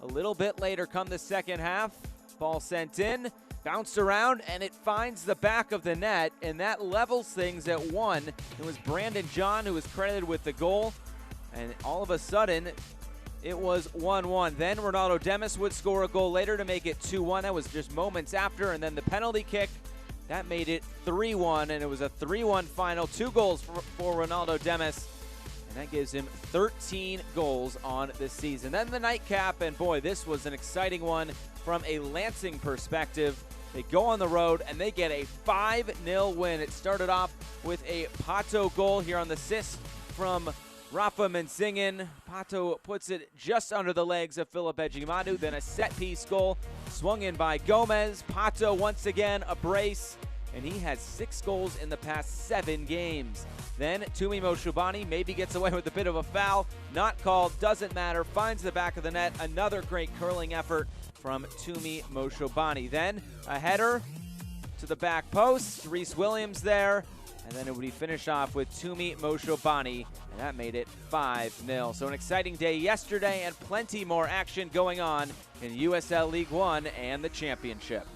a little bit later come the second half. Ball sent in, bounced around, and it finds the back of the net, and that levels things at 1. It was Brandon John who was credited with the goal. And all of a sudden, it was 1-1. Then Ronaldo Demis would score a goal later to make it 2-1. That was just moments after. And then the penalty kick, that made it 3-1. And it was a 3-1 final. 2 goals for Ronaldo Demis. And that gives him 13 goals on the season. Then the nightcap, and boy, this was an exciting one from a Lansing perspective. They go on the road, and they get a 5-0 win. It started off with a Pato goal here on the assist from Rafa Mensingen. Pato puts it just under the legs of Philip Ejimadu. Then a set-piece goal swung in by Gomez. Pato once again a brace, and he has 6 goals in the past 7 games. Then Tumi Moshobani maybe gets away with a bit of a foul. Not called, doesn't matter. Finds the back of the net. Another great curling effort from Tumi Moshobani. Then a header to the back post. Reese Williams there. And then it would be finished off with Tumi Moshobani, and that made it 5-0. So an exciting day yesterday, and plenty more action going on in USL League One and the championship.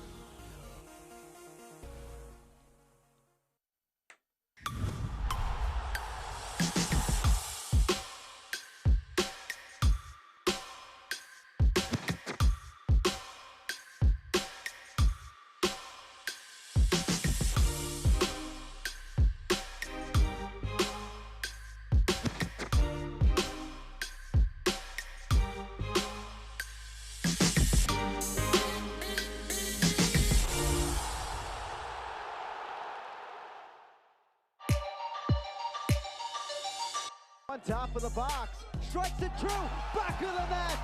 On top of the box, strikes it true, back of the net.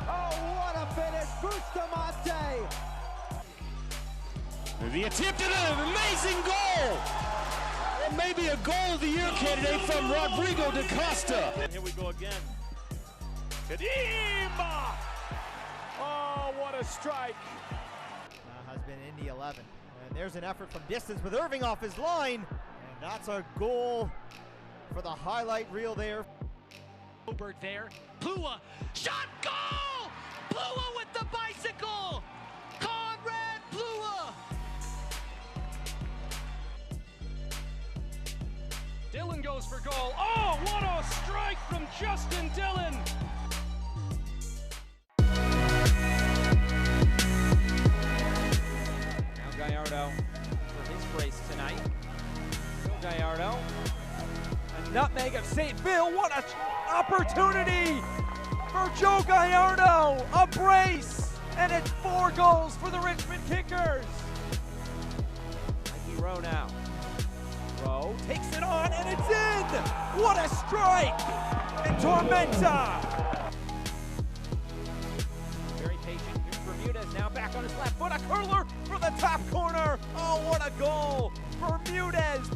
Oh, what a finish, Bustamante. The attempt at an amazing goal. And maybe a goal of the year candidate from Rodrigo da Costa. And here we go again. Kadima! Oh, what a strike. Has been in the 11. And there's an effort from distance with Irving off his line. And that's a goal for the highlight reel there. Obert there. Plua, shot, goal! Plua with the bicycle! Conrad Plua! Dillon goes for goal. Oh, what a strike from Justin Dillon! Now Gallardo for his brace tonight. Still Gallardo. A nutmeg of St. Phil. What an opportunity for Joe Gallardo. A brace, and it's 4 goals for the Richmond Kickers. Mikey Rowe now. Rowe takes it on, and it's in. What a strike! And Tormenta. Very patient. Here's Bermudez now back on his left foot. A curler for the top corner. Oh, what a goal. Bermudez.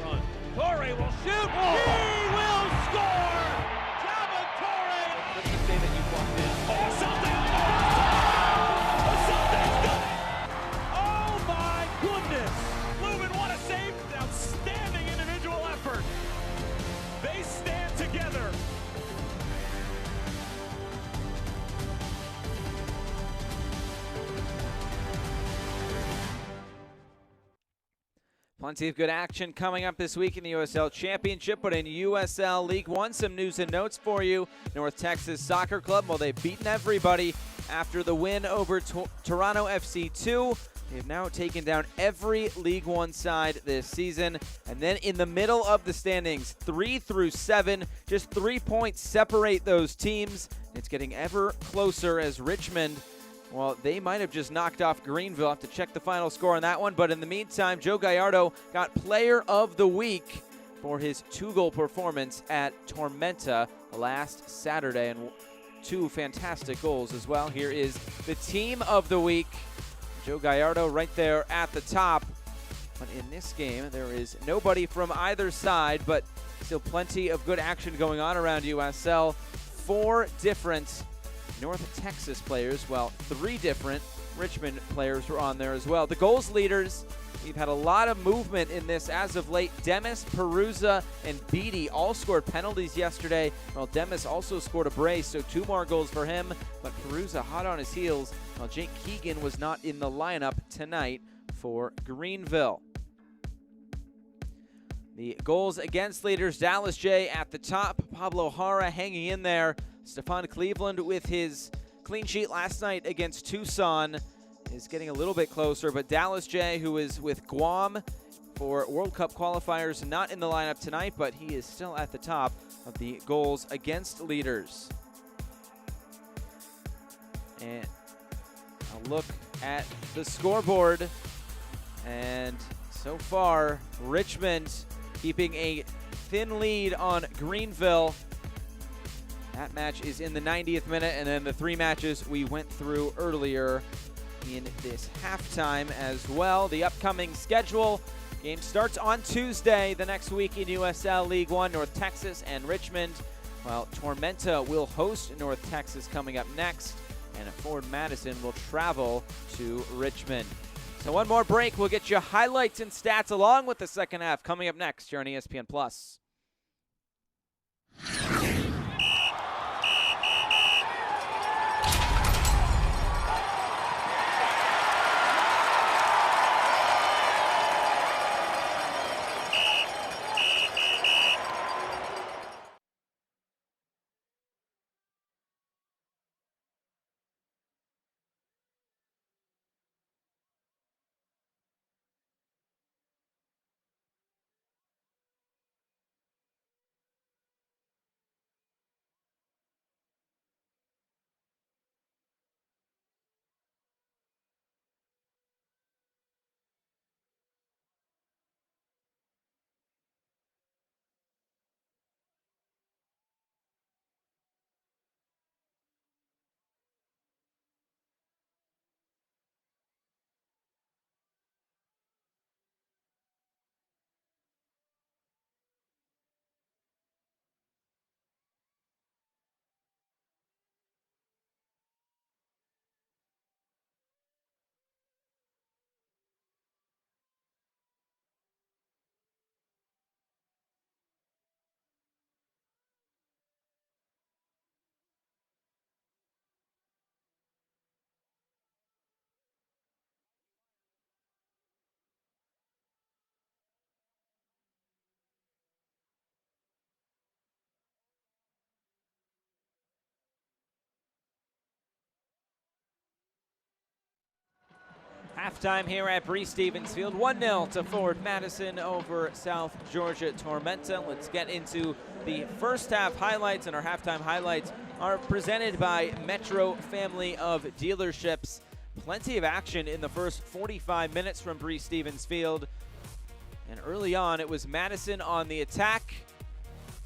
Run. Torre will shoot. He will score. Calvin Torre. Let's just say that you walked in. Oh, something. Something's done. Oh my goodness. Lubin, what a save. Outstanding individual effort. They stand together. Plenty of good action coming up this week in the USL Championship, but in USL League One, some news and notes for you. North Texas Soccer Club, well, they've beaten everybody after the win over Toronto FC 2. They've now taken down every League One side this season. And then in the middle of the standings, 3 through 7, just 3 points separate those teams. It's getting ever closer as Richmond, well, they might have just knocked off Greenville. I'll have to check the final score on that one. But in the meantime, Joe Gallardo got Player of the Week for his 2-goal performance at Tormenta last Saturday, and 2 fantastic goals as well. Here is the Team of the Week. Joe Gallardo right there at the top. But in this game, there is nobody from either side, but still plenty of good action going on around USL. 4 different North Texas players, well, 3 different Richmond players were on there as well. The goals leaders, we've had a lot of movement in this as of late. Demis, Perusa, and Beattie all scored penalties yesterday. Well, Demis also scored a brace, so 2 more goals for him, but Perusa hot on his heels, while Jake Keegan was not in the lineup tonight for Greenville. The goals against leaders, Dallas J at the top, Pablo Jara hanging in there. Stefan Cleveland with his clean sheet last night against Tucson is getting a little bit closer, but Dallas J, who is with Guam for World Cup qualifiers, not in the lineup tonight, but he is still at the top of the goals against leaders. And a look at the scoreboard, and so far Richmond keeping a thin lead on Greenville. That match is in the 90th minute, and then the 3 matches we went through earlier in this halftime as well. The upcoming schedule, game starts on Tuesday the next week in USL League One, North Texas and Richmond. While Tormenta will host North Texas coming up next, and Forward Madison will travel to Richmond. So one more break, we'll get you highlights and stats along with the second half coming up next here on ESPN+. Halftime here at Breese Stevens Field, 1-0 to Forward Madison over South Georgia Tormenta. Let's get into the first half highlights, and our halftime highlights are presented by Metro Family of Dealerships. Plenty of action in the first 45 minutes from Breese Stevens Field. And early on, it was Madison on the attack.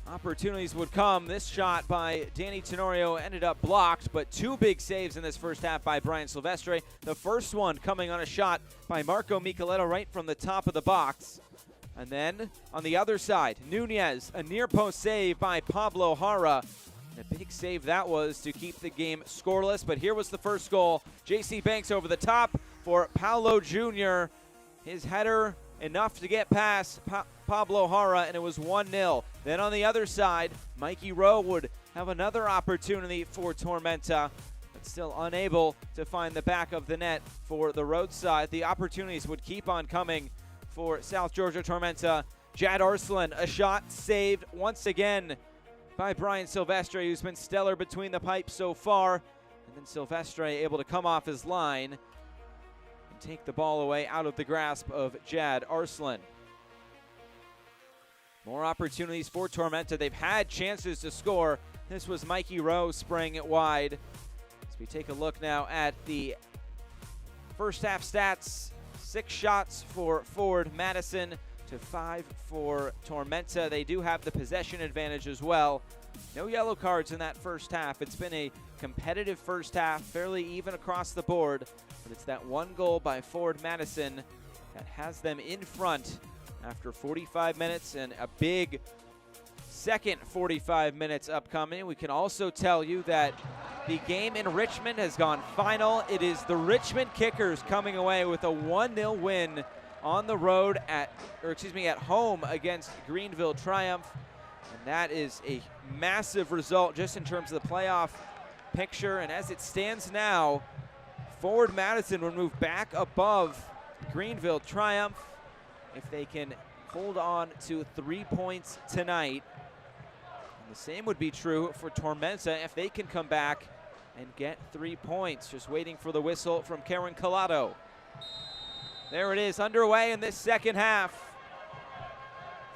opportunities would come. This shot by Danny Tenorio ended up blocked, but two big saves in this first half by Brian Silvestre. The first one coming on a shot by Marco Micheletto right from the top of the box. And then on the other side, Nunez, a near post save by Pablo Jara. And a big save that was to keep the game scoreless, but here was the first goal. J.C. Banks over the top for Paulo Jr. His header enough to get past Pablo Jara, and it was 1-0. Then on the other side, Mikey Rowe would have another opportunity for Tormenta, but still unable to find the back of the net for the roadside. The opportunities would keep on coming for South Georgia Tormenta. Jad Arslan, a shot saved once again by Brian Silvestre, who's been stellar between the pipes so far. And then Silvestre able to come off his line and take the ball away out of the grasp of Jad Arslan. More opportunities for Tormenta. They've had chances to score. This was Mikey Rowe spraying it wide. As we take a look now at the first half stats, 6 shots for Forward Madison to 5 for Tormenta. They do have the possession advantage as well. No yellow cards in that first half. It's been a competitive first half, fairly even across the board, but it's that one goal by Forward Madison that has them in front after 45 minutes and a big second 45 minutes upcoming. We can also tell you that the game in Richmond has gone final. It is the Richmond Kickers coming away with a 1-0 win on the road at home against Greenville Triumph. And that is a massive result just in terms of the playoff picture. And as it stands now, Forward Madison will move back above Greenville Triumph if they can hold on to 3 points tonight. And the same would be true for Tormenta if they can come back and get 3 points. Just waiting for the whistle from Karen Collado. There it is, underway in this second half.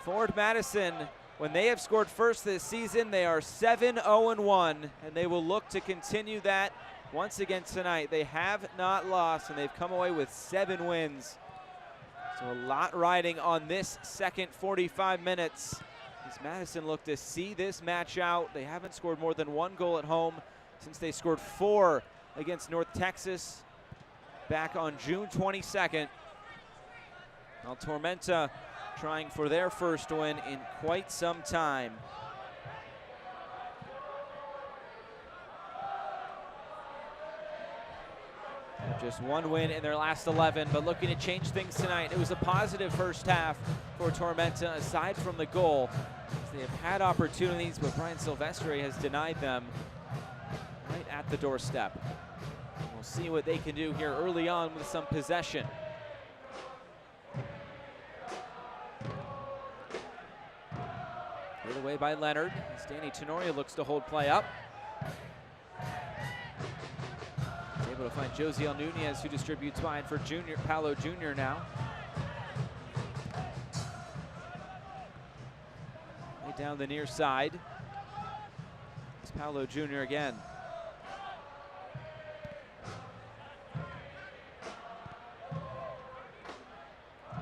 Forward Madison, when they have scored first this season, they are 7-0-1, and they will look to continue that once again tonight. They have not lost, and they've come away with 7 wins. So a lot riding on this second 45 minutes as Madison look to see this match out. They haven't scored more than 1 goal at home since they scored 4 against North Texas back on June 22nd. Now Tormenta trying for their first win in quite some time. Just 1 win in their last 11, but looking to change things tonight. It was a positive first half for Tormenta, aside from the goal. They have had opportunities, but Brian Silvestre has denied them right at the doorstep. We'll see what they can do here early on with some possession. Put away by Leonard, as Danny Tenorio looks to hold play up. Able to find Josiel Nunez, who distributes wide for Paulo Jr. now. Way down the near side. It's Paulo Jr. again.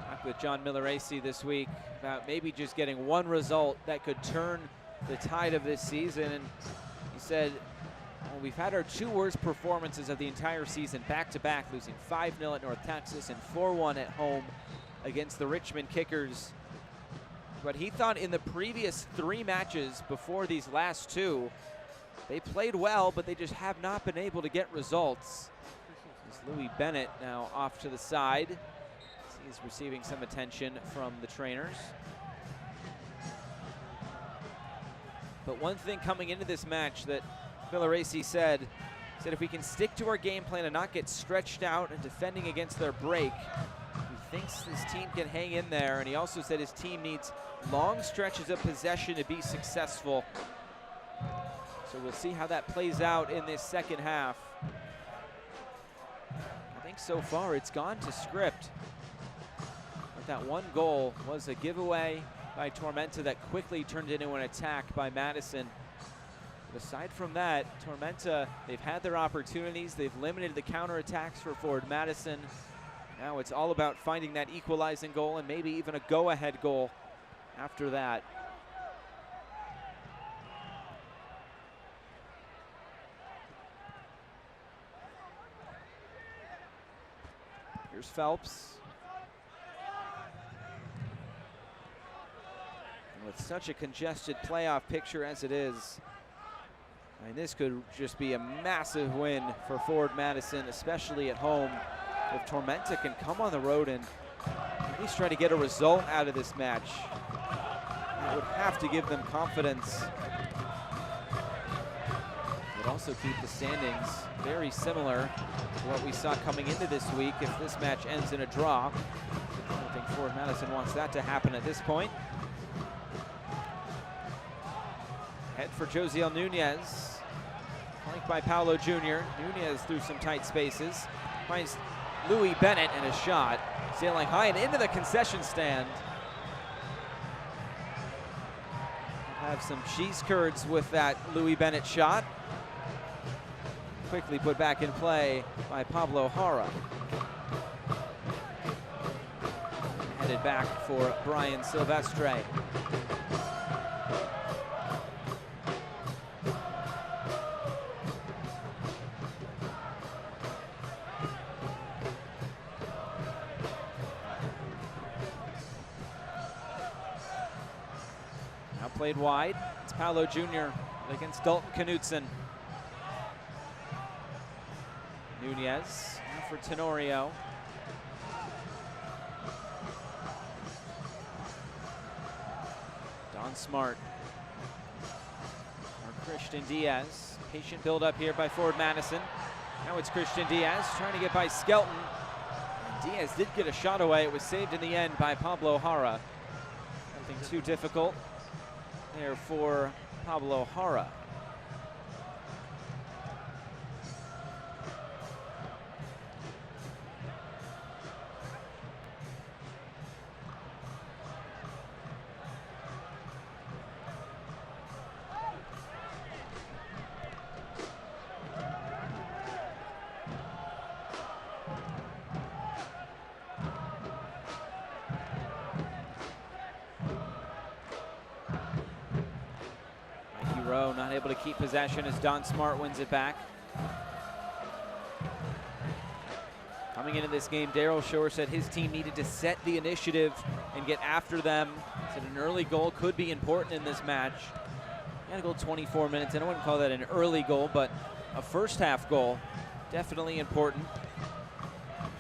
Talked with John Milleracey this week about maybe just getting one result that could turn the tide of this season, and he said, well, we've had our 2 worst performances of the entire season back-to-back, losing 5-0 at North Texas and 4-1 at home against the Richmond Kickers. But he thought in the previous 3 matches before these last 2, they played well, but they just have not been able to get results. There's Louis Bennett now off to the side. He's receiving some attention from the trainers. But one thing coming into this match that Milleracey said if we can stick to our game plan and not get stretched out and defending against their break, he thinks his team can hang in there. And he also said his team needs long stretches of possession to be successful. So we'll see how that plays out in this second half. I think so far it's gone to script. But that 1 goal was a giveaway by Tormenta that quickly turned into an attack by Madison. Aside from that, Tormenta, they've had their opportunities. They've limited the counterattacks for Forward Madison. Now it's all about finding that equalizing goal and maybe even a go-ahead goal after that. Here's Phelps. And with such a congested playoff picture as it is, I mean, this could just be a massive win for Forward Madison, especially at home. If Tormenta can come on the road and at least try to get a result out of this match, it would have to give them confidence. It would also keep the standings very similar to what we saw coming into this week if this match ends in a draw. I don't think Forward Madison wants that to happen at this point. Head for Josiel Nunez, flanked by Paolo Jr. Nunez through some tight spaces, finds Louis Bennett and a shot, sailing high and into the concession stand. Have some cheese curds with that Louis Bennett shot. Quickly put back in play by Pablo Jara. Headed back for Brian Silvestre. Now played wide. It's Paolo Jr. against Dalton Knutson. Nunez for Tenorio. Don Smart. Or Christian Diaz. Patient build up here by Forward Madison. Now it's Christian Diaz trying to get by Skelton. And Diaz did get a shot away. It was saved in the end by Pablo Jara. Nothing too difficult there for Pablo Jara. Not able to keep possession as Don Smart wins it back. Coming into this game, Daryl Shore said his team needed to set the initiative and get after them. Said an early goal could be important in this match. He had a goal 24 minutes, and I wouldn't call that an early goal, but a first half goal, definitely important.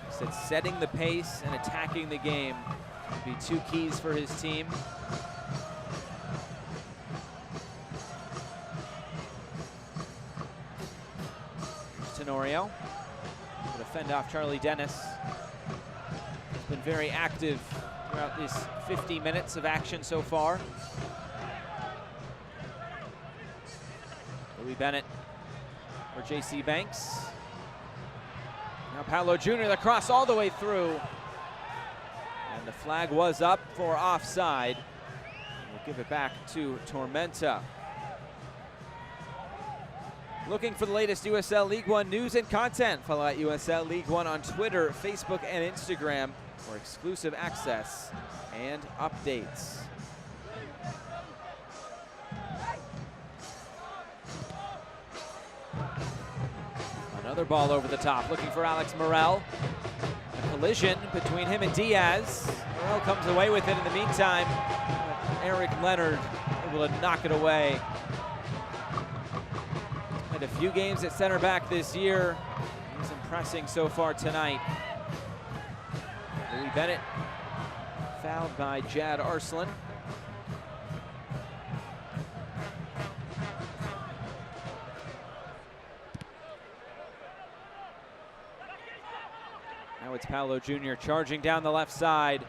He said setting the pace and attacking the game would be two keys for his team. Tenorio to fend off Charlie Dennis. He's been very active throughout these 50 minutes of action so far. Louis Bennett for J.C. Banks. Now Paolo Jr. the cross all the way through. And the flag was up for offside. We'll give it back to Tormenta. Looking for the latest USL League One news and content? Follow at USL League One on Twitter, Facebook, and Instagram for exclusive access and updates. Another ball over the top, looking for Alex Morel. A collision between him and Diaz. Morel comes away with it in the meantime. Eric Leonard able to knock it away. Had a few games at center back this year. He's impressing so far tonight. Louis Bennett fouled by Jad Arslan. Now it's Paolo Jr. charging down the left side.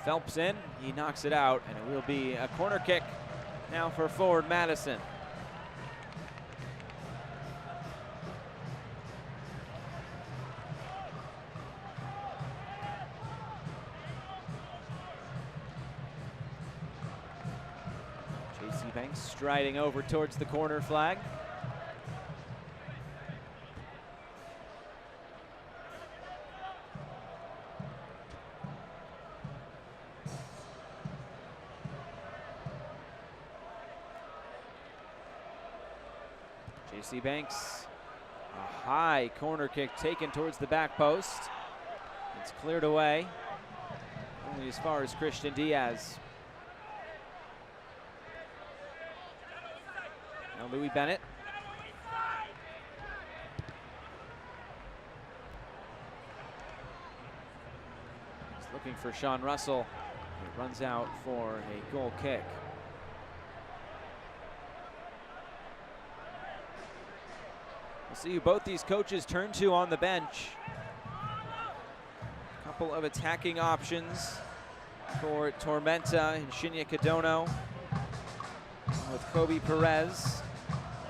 Phelps in, he knocks it out, and it will be a corner kick now for Forward Madison. J.C. Banks striding over towards the corner flag. J.C. Banks, a high corner kick taken towards the back post. It's cleared away, only as far as Christian Diaz. Now Louis Bennett. He's looking for Sean Russell. It runs out for a goal kick. We'll see who both these coaches turn to on the bench. A couple of attacking options for Tormenta and Shinya Kadono, with Kobe Perez,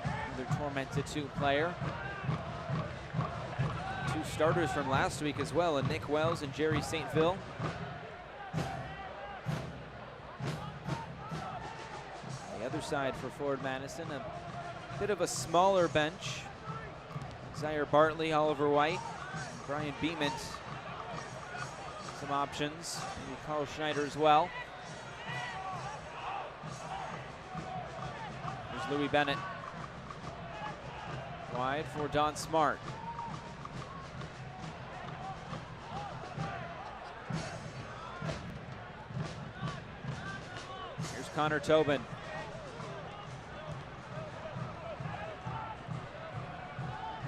another Tormenta 2 player. 2 starters from last week as well, and Nick Wells and Jerry Saintville. The other side for Forward Madison, a bit of a smaller bench. Zaire Bartley, Oliver White, Brian Beement. Some options, maybe Carl Schneider as well. There's Louis Bennett. Wide for Don Smart. Here's Connor Tobin.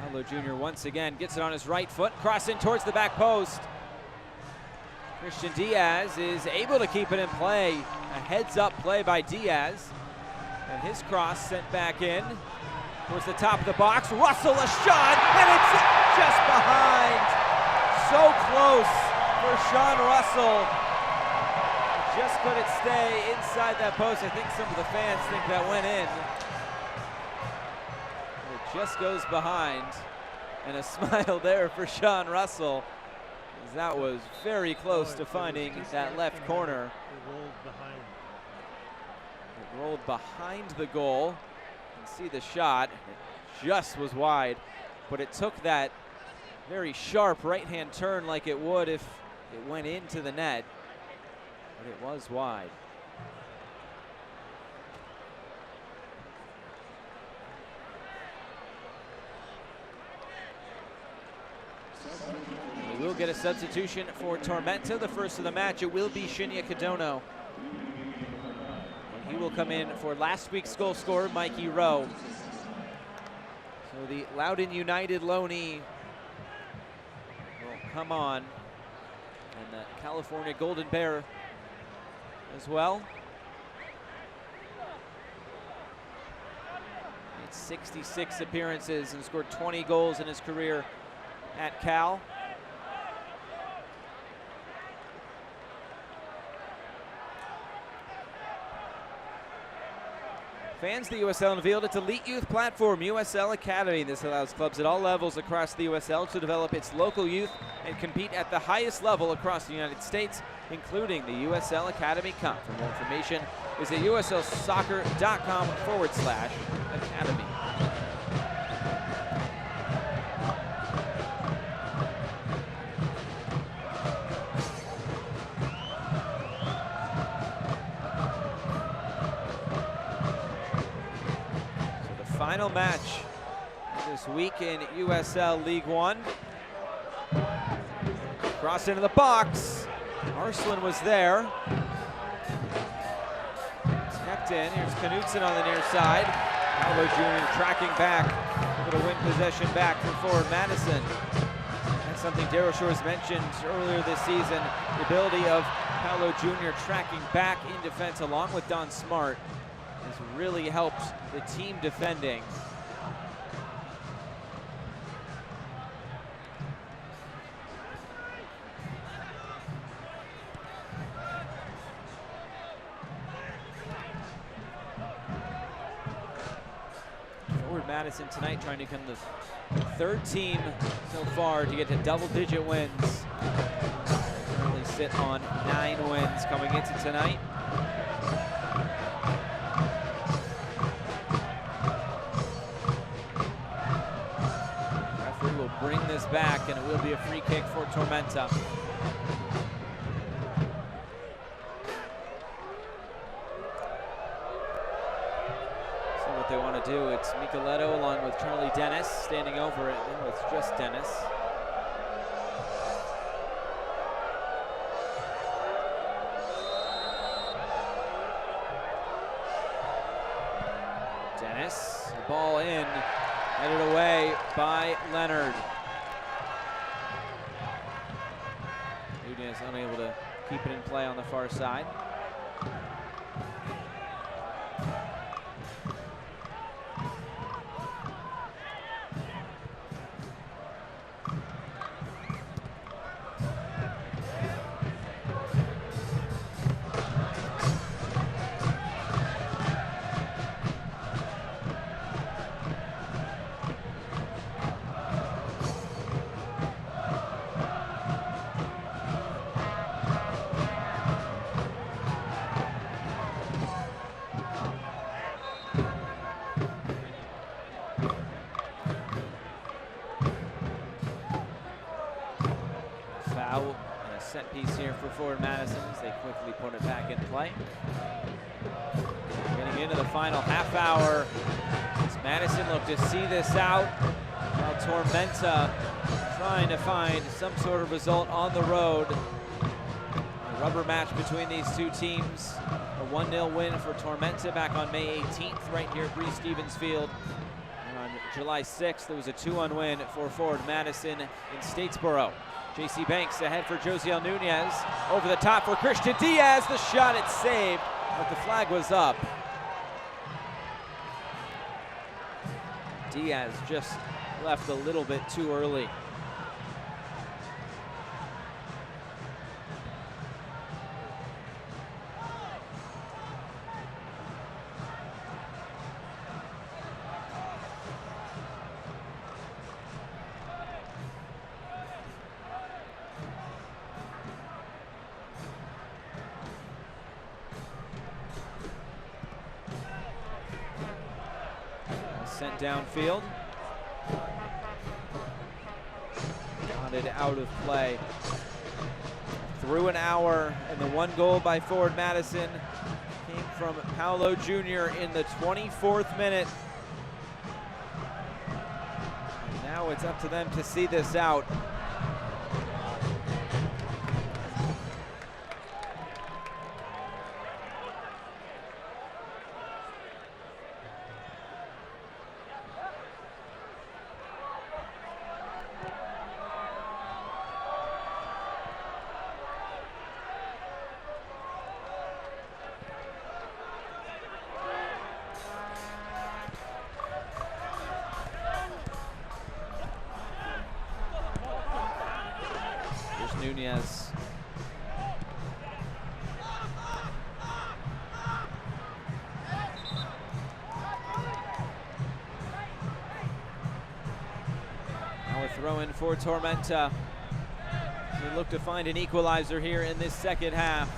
Paolo Jr. once again gets it on his right foot, crossing towards the back post. Christian Diaz is able to keep it in play. A heads-up play by Diaz. And his cross sent back in towards the top of the box. Russell, a shot, and it's just behind. So close for Sean Russell. Just couldn't stay inside that post. I think some of the fans think that went in. It just goes behind. And a smile there for Sean Russell. That was very close to finding that left corner. It rolled behind the goal. You can see the shot. It just was wide, but it took that very sharp right-hand turn like it would if it went into the net, but it was wide. We will get a substitution for Tormenta. The first of the match, it will be Shinya Kadono. And he will come in for last week's goal scorer, Mikey Rowe. So the Loudoun United loanee will come on. And the California Golden Bear as well. Made 66 appearances and scored 20 goals in his career at Cal. Fans, the USL unveiled its elite youth platform, USL Academy. This allows clubs at all levels across the USL to develop its local youth and compete at the highest level across the United States, including the USL Academy Cup. For more information, visit uslsoccer.com/academy. Final match this week in USL League One. Cross into the box. Arslan was there. Stepped in. Here's Knutson on the near side. Paolo Jr. tracking back. Able to win possession back from Forward Madison. That's something Daryl Shores mentioned earlier this season. The ability of Paolo Jr. tracking back in defense along with Don Smart has really helped the team defending. Forward Madison tonight trying to become the third team so far to get to double-digit wins. They currently sit on 9 wins coming into tonight. Bring this back, and it will be a free kick for Tormenta. See what they want to do. It's Micheletto along with Charlie Dennis standing over it. No, it's just Dennis. Miss. The ball in. Headed away by Leonard. Nunez unable to keep it in play on the far side. Foul and a set piece here for forward Madison as they quickly put it back in play. Getting into the final half hour as Madison look to see this out, while Tormenta trying to find some sort of result on the road. A rubber match between these two teams. A 1-0 win for Tormenta back on May 18th right here at Breese-Stevens Field. And on July 6th, there was a 2-1 win for forward Madison in Statesboro. J.C. Banks ahead for Josiel Nunez. Over the top for Christian Diaz. The shot, it's saved, but the flag was up. Diaz just left a little bit too early. Sent downfield. Wanted out of play. Through an hour, and the one goal by forward Madison came from Paolo Jr. in the 24th minute. And now it's up to them to see this out. Nunez. Now a throw in for Tormenta. They look to find an equalizer here in this second half.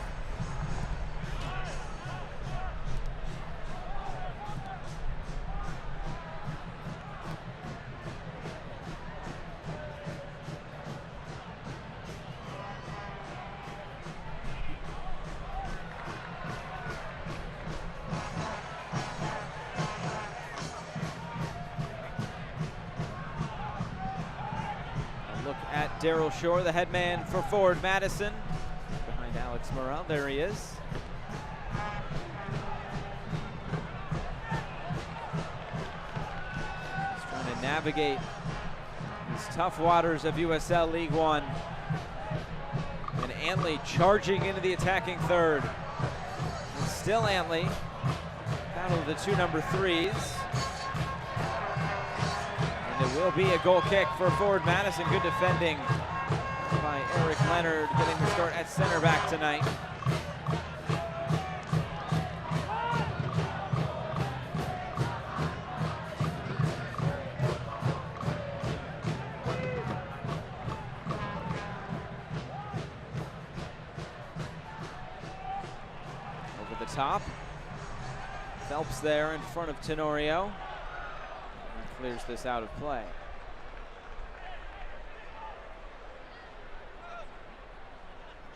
Look at Daryl Shore, the head man for forward Madison. Behind Alex Morel, there he is. He's trying to navigate these tough waters of USL League One. And Antley charging into the attacking third. And still Antley, battle of the two number 3s. And it will be a goal kick for forward Madison. Good defending by Eric Leonard, getting the start at center back tonight. Over the top. Phelps there in front of Tenorio. Clears this out of play.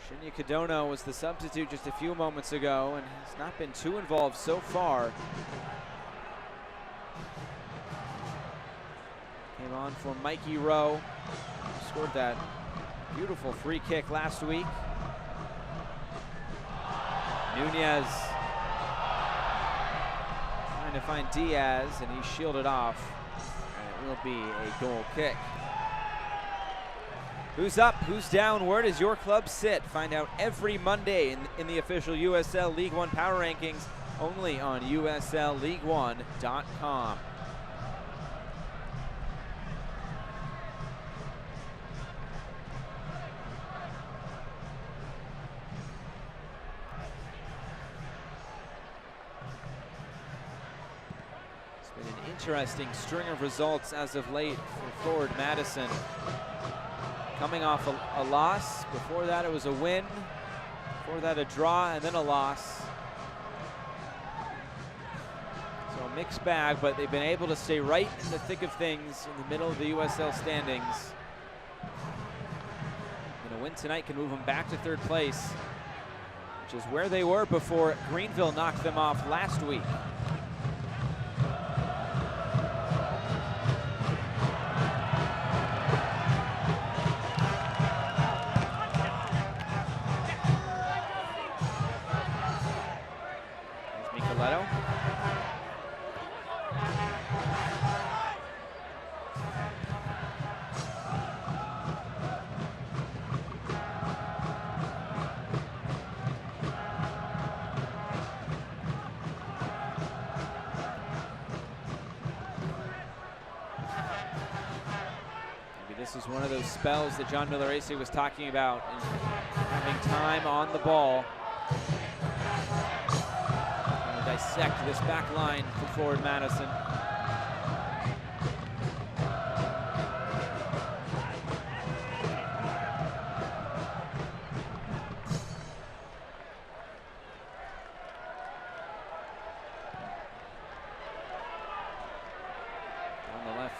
Shinya Cadona was the substitute just a few moments ago and has not been too involved so far. Came on for Mikey Rowe, who scored that beautiful free kick last week. Nunez Trying to find Diaz, and he's shielded off. And it will be a goal kick. Who's up? Who's down? Where does your club sit? Find out every Monday in the official USL League One Power Rankings, only on USLLeague1.com. It's been an interesting string of results as of late for forward Madison. Coming off a loss. Before that it was a win. Before that a draw and then a loss. So a mixed bag, but they've been able to stay right in the thick of things in the middle of the USL standings. And a win tonight can move them back to third place, which is where they were before Greenville knocked them off last week. This is one of those spells that John Miller-Ace was talking about, and having time on the ball. Trying to dissect this back line for forward Madison.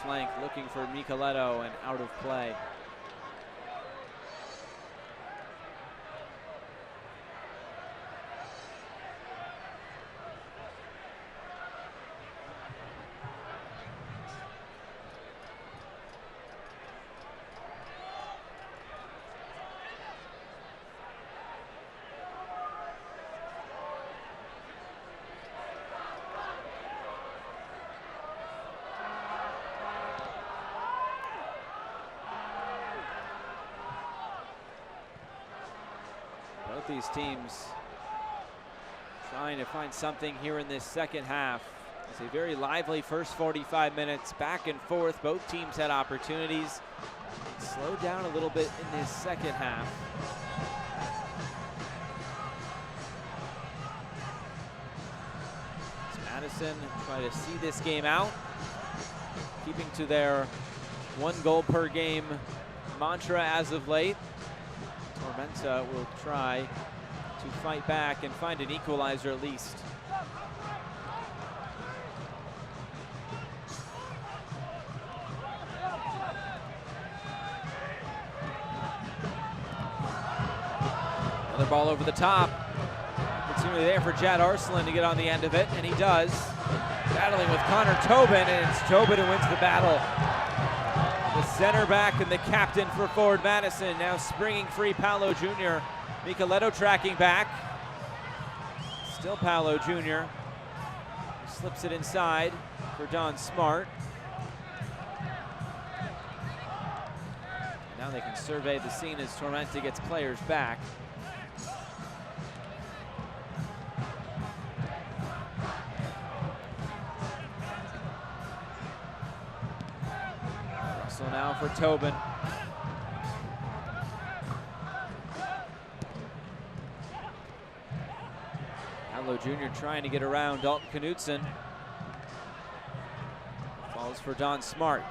Flank looking for Micheletto and out of play. Both these teams trying to find something here in this second half. It's a very lively first 45 minutes, back and forth. Both teams had opportunities. It slowed down a little bit in this second half. As Madison try to see this game out, keeping to their 1 goal per game mantra as of late. Tormenta will try to fight back and find an equalizer at least. Another ball over the top. Opportunity there for Jad Arslan to get on the end of it, and he does. Battling with Connor Tobin, and it's Tobin who wins the battle. The center back and the captain for forward Madison, now springing free, Paolo Jr. Micheletto tracking back. Still Paolo Jr. Slips it inside for Don Smart. Now they can survey the scene as Tormenta gets players back. So now for Tobin. Paolo Jr. trying to get around Dalton Knudsen. Falls for Don Smart.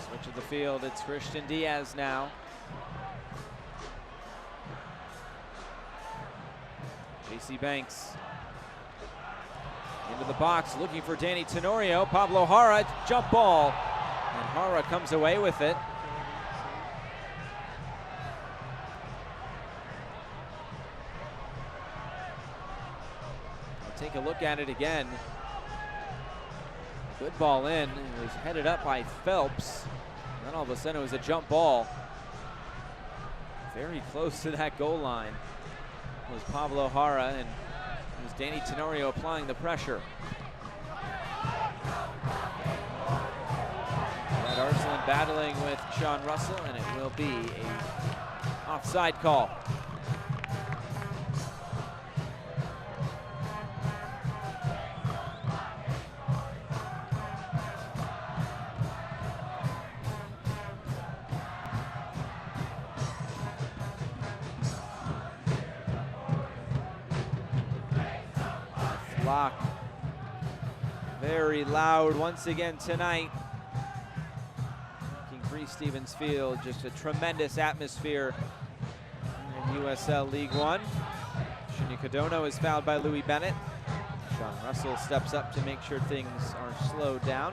Switch of the field, it's Christian Diaz now. J.C. Banks. Into the box, looking for Danny Tenorio. Pablo Jara, jump ball. And Jara comes away with it. I'll take a look at it again. Good ball in. It was headed up by Phelps. And then all of a sudden it was a jump ball. Very close to that goal line. was Pablo Jara, and it was Danny Tenorio applying the pressure. Red Arsenal battling with Sean Russell, and it will be a offside call. Flock, very loud once again tonight. Making Bree Stevens Field just a tremendous atmosphere in USL League One. Shinya Kadono is fouled by Louis Bennett. Sean Russell steps up to make sure things are slowed down.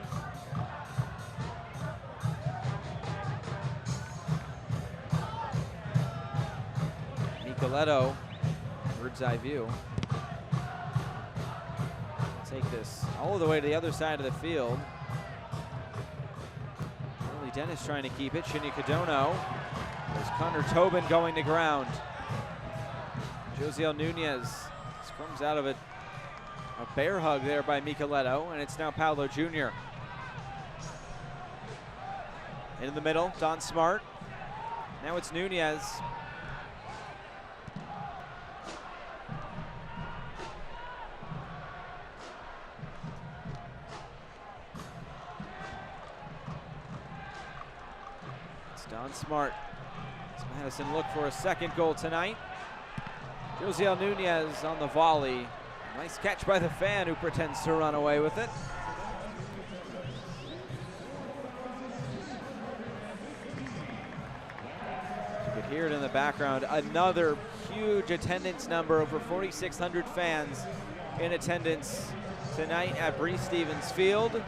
Nicoletto, bird's eye view. Take this all the way to the other side of the field. Early Dennis trying to keep it. Shinya Kadono. There's Connor Tobin going to ground. Josiel Nunez scrums out of it. A bear hug there by Nicoletto, and it's now Paolo Jr. In the middle, Don Smart. Now it's Nunez. Don Smart. Does Madison look for a second goal tonight? Josiel Nunez on the volley. Nice catch by the fan who pretends to run away with it. You could hear it in the background. Another huge attendance number, over 4,600 fans in attendance tonight at Bree Stevens Field.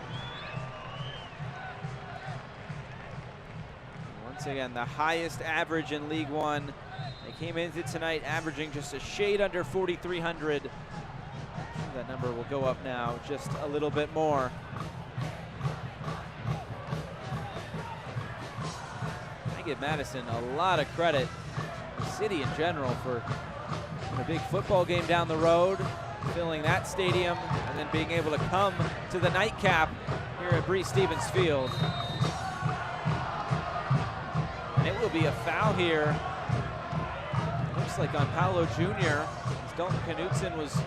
Once again, the highest average in League One. They came into tonight averaging just a shade under 4,300. That number will go up now just a little bit more. I give Madison a lot of credit, the city in general, for a big football game down the road, filling that stadium, and then being able to come to the nightcap here at Bree Stevens Field. It will be a foul here. Looks like on Paolo Jr. Dalton Knutson was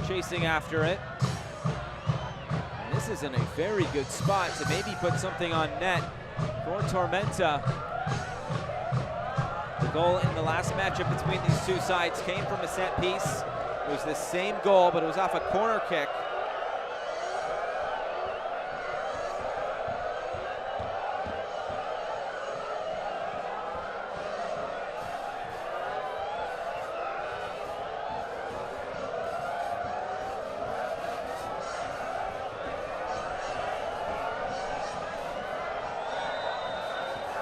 chasing after it. And this is in a very good spot to maybe put something on net for Tormenta. The goal in the last matchup between these two sides came from a set piece. It was the same goal, but it was off a corner kick.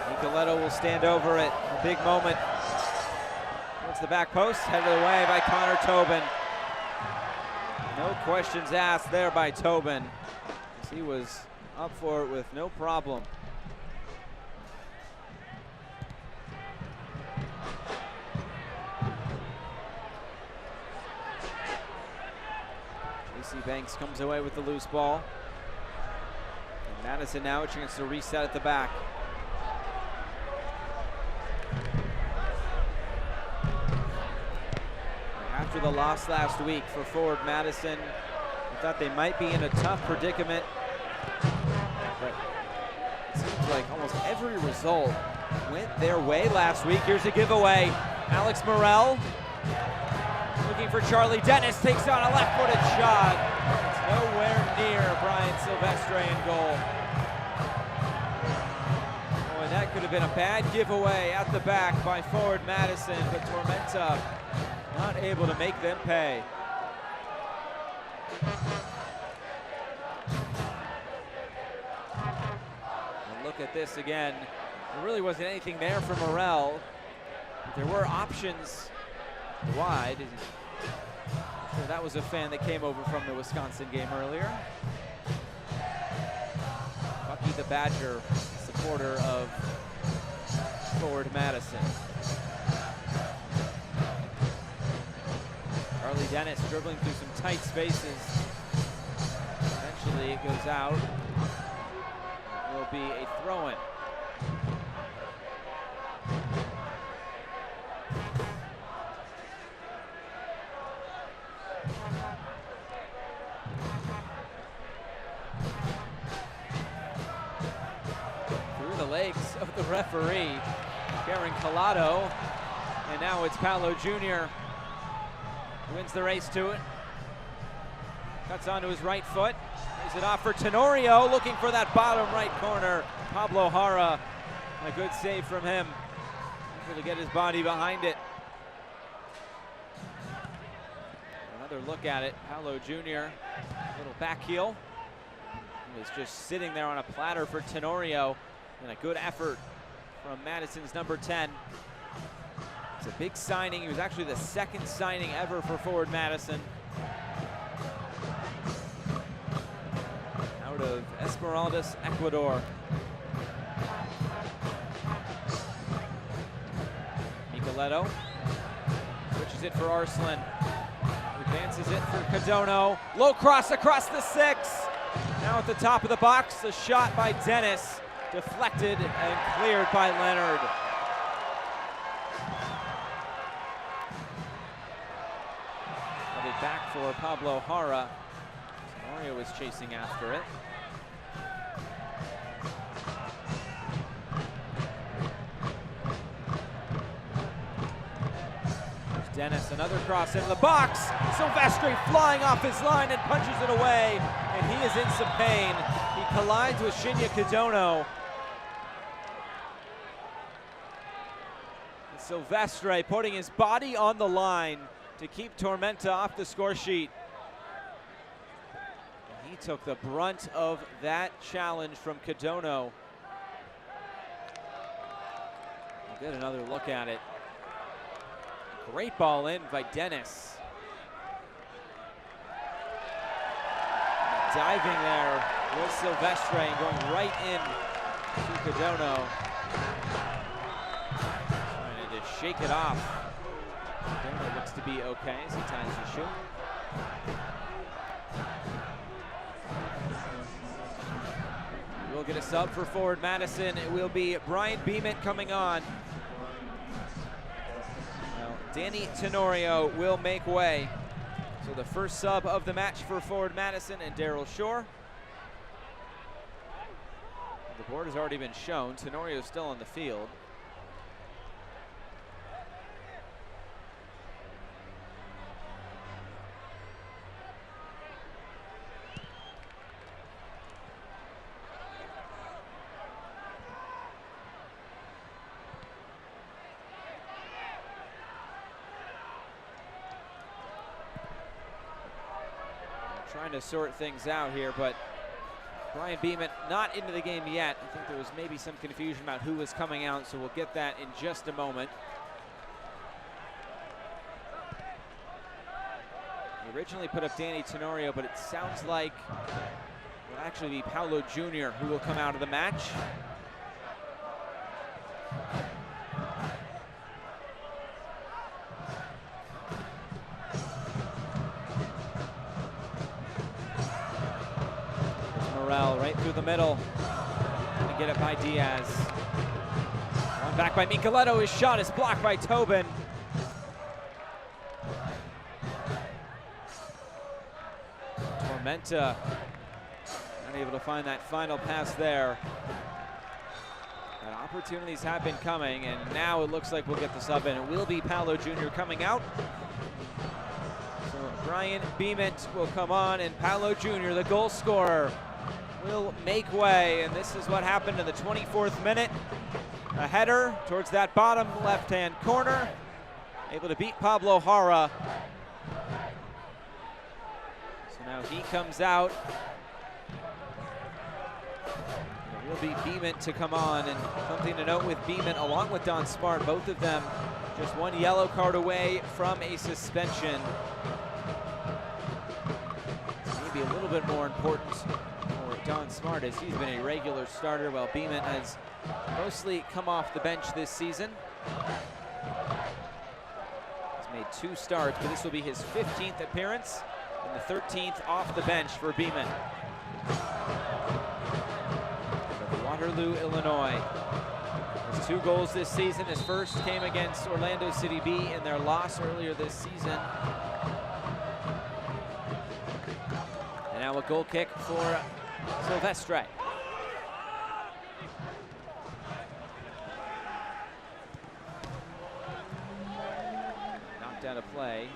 Nicoletto will stand over it. A big moment. Towards the back post, headed away by Connor Tobin. No questions asked there by Tobin, as he was up for it with no problem. JC Banks comes away with the loose ball. And Madison now a chance to reset at the back. After the loss last week for forward Madison, I thought they might be in a tough predicament, but it seems like almost every result went their way last week. Here's a giveaway. Alex Morel looking for Charlie Dennis, takes on a left-footed shot. It's nowhere near Brian Silvestre in goal. Oh, and that could have been a bad giveaway at the back by forward Madison, but Tormenta not able to make them pay. And look at this again. There really wasn't anything there for Morel, but there were options wide. I'm sure that was a fan that came over from the Wisconsin game earlier. Bucky the Badger, supporter of forward Madison. Dennis dribbling through some tight spaces. Eventually it goes out. It will be a throw-in. Through the legs of the referee, Karen Collado. And now it's Paolo Jr. who wins the race to it. Cuts onto his right foot. Lays it off for Tenorio, looking for that bottom right corner. Pablo Jara, a good save from him. Able to get his body behind it. Another look at it. Paolo Jr., little back heel. He was just sitting there on a platter for Tenorio. And a good effort from Madison's number 10. It's a big signing. He was actually the second signing ever for Forward Madison. Out of Esmeraldas, Ecuador. Nicoletto switches it for Arslan. Advances it for Cadono. Low cross across the 6. Now at the top of the box, the shot by Dennis. Deflected and cleared by Leonard. Headed back for Pablo Jara. Mario was chasing after it. There's Dennis, another cross into the box. Silvestri flying off his line and punches it away, and he is in some pain. He collides with Shinya Cadono. Silvestre putting his body on the line to keep Tormenta off the score sheet. He took the brunt of that challenge from Cadono. We'll get another look at it. Great ball in by Dennis. Diving there was Silvestre and going right in to Cadono. Shake it off. Cadono looks to be okay as he ties his shoe. We'll get a sub for Forward Madison. It will be Brian Beeman coming on. Now, Danny Tenorio will make way. So the first sub of the match for Forward Madison and Daryl Shore. The board has already been shown. Tenorio is still on the field. Trying to sort things out here, but Brian Beeman not into the game yet. I think there was maybe some confusion about who was coming out, so we'll get that in just a moment. He originally put up Danny Tenorio, but it sounds like it will actually be Paolo Jr. who will come out of the match. Right through the middle, and get it by Diaz. One back by Nicoletto. His shot is blocked by Tobin. Tormenta unable to find that final pass there. And opportunities have been coming, and now it looks like we'll get the sub in. It will be Paolo Jr. coming out. So Brian Beeman will come on, and Paolo Jr., the goal scorer, will make way, and this is what happened in the 24th minute. A header towards that bottom left-hand corner, able to beat Pablo Jara. So now he comes out. It will be Beeman to come on, and something to note with Beeman, along with Don Smart, both of them just one yellow card away from a suspension. Maybe a little bit more important Don Smart, as he's been a regular starter, while Beeman has mostly come off the bench this season. As Made 2 starts, but this will be his 15th appearance and the 13th off the bench for Beeman. From Waterloo, Illinois. His 2 goals this season. His first came against Orlando City B in their loss earlier this season. And now a goal kick for Silvestre. Knocked out of play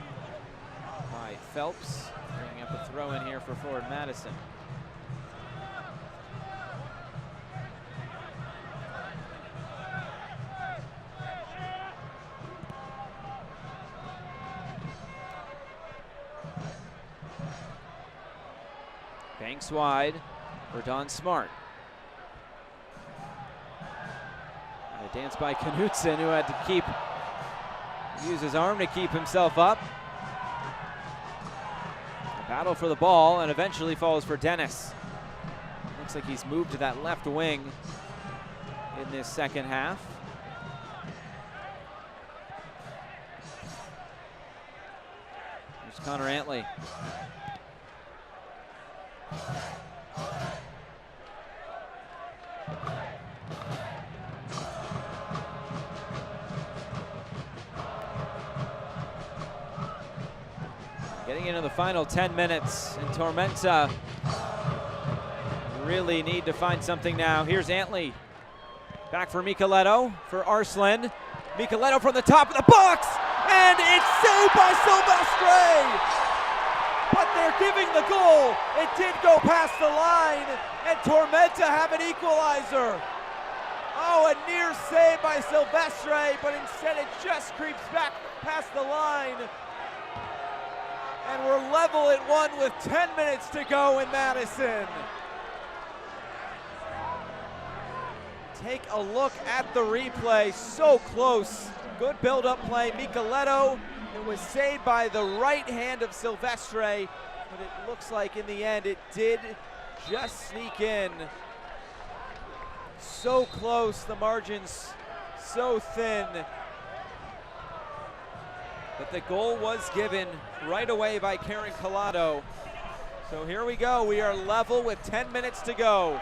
by Phelps, bringing up a throw in here for forward Madison. Banks wide for Don Smart. And a dance by Knutson, who had to use his arm to keep himself up. A battle for the ball, and eventually falls for Dennis. Looks like he's moved to that left wing in this second half. Here's Connor Antley. Getting into the final 10 minutes, and Tormenta really need to find something now. Here's Antley. Back for Micheletto, for Arslan. Micheletto from the top of the box, and it's saved by Silvestre! But they're giving the goal. It did go past the line, and Tormenta have an equalizer. Oh, a near save by Silvestre, but instead it just creeps back past the line. And we're level at 1 with 10 minutes to go in Madison. Take a look at the replay, so close. Good build-up play, Micheletto. It was saved by the right hand of Silvestre, but it looks like in the end it did just sneak in. So close, the margins so thin. But the goal was given right away by Karen Collado. So here we go, we are level with 10 minutes to go.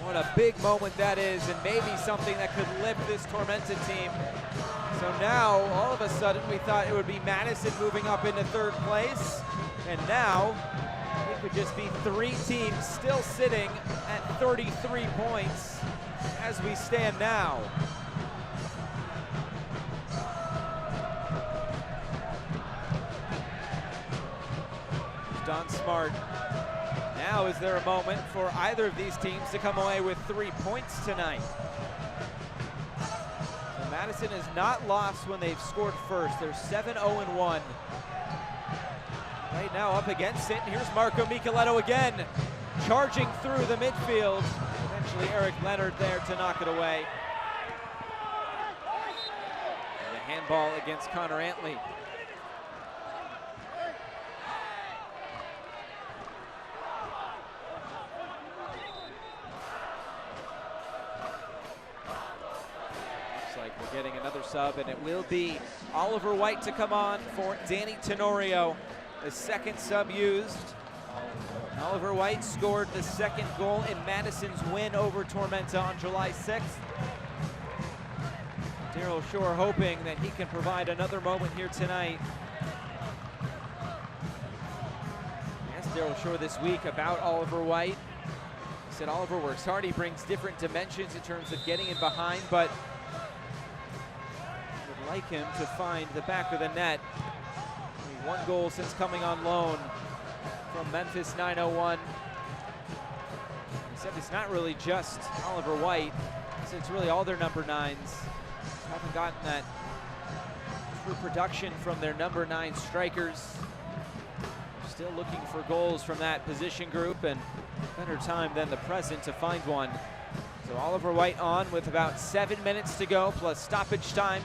What a big moment that is, and maybe something that could lift this Tormenta team. So now, all of a sudden, we thought it would be Madison moving up into 3rd place, and now it could just be 3 teams still sitting at 33 points as we stand now. Don Smart. Now is there a moment for either of these teams to come away with 3 points tonight? So Madison has not lost when they've scored first. They're 7-0-1. Right now up against it. Here's Marco Micheletto again, charging through the midfield. Eventually Eric Leonard there to knock it away. And a handball against Connor Antley. We're getting another sub, and it will be Oliver White to come on for Danny Tenorio, the 2nd sub used. Oliver White scored the 2nd goal in Madison's win over Tormenta on July 6th. Daryl Shore hoping that he can provide another moment here tonight. I asked Daryl Shore this week about Oliver White. He said Oliver works hard, he brings different dimensions in terms of getting in behind, but like him to find the back of the net. Only 1 goal since coming on loan from Memphis 901. He said it's not really just Oliver White. He said it's really all their number 9s. Just haven't gotten that true production from their number 9 strikers. They're still looking for goals from that position group, and better time than the present to find one. So Oliver White on with about 7 minutes to go plus stoppage time.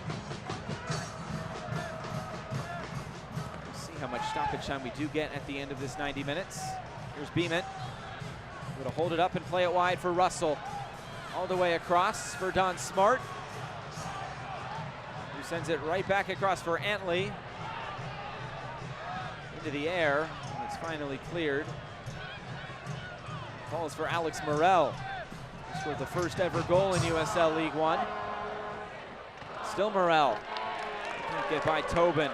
How much stoppage time we do get at the end of this 90 minutes. Here's Beeman. Going to hold it up and play it wide for Russell. all the way across for Don Smart, who sends it right back across for Antley. Into the air, and it's finally cleared. Falls for Alex Morel, who scored the first ever goal in USL League One. Still Morel, can't get by Tobin.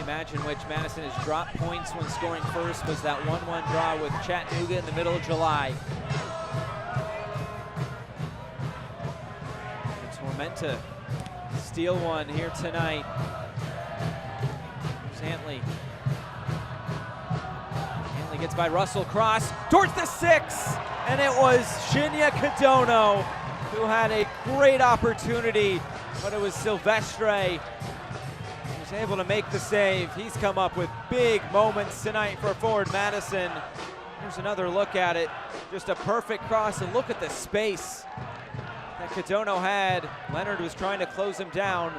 Match in which Madison has dropped points when scoring first was that 1-1 draw with Chattanooga in the middle of July. Tormenta steal one here tonight. Here's Antley. Antley gets by Russell, cross towards the 6, and it was Shinya Kadono who had a great opportunity, but it was Silvestre able to make the save. He's come up with big moments tonight for forward Madison. Here's another look at it. Just a perfect cross, and look at the space that Kadono had. Leonard was trying to close him down.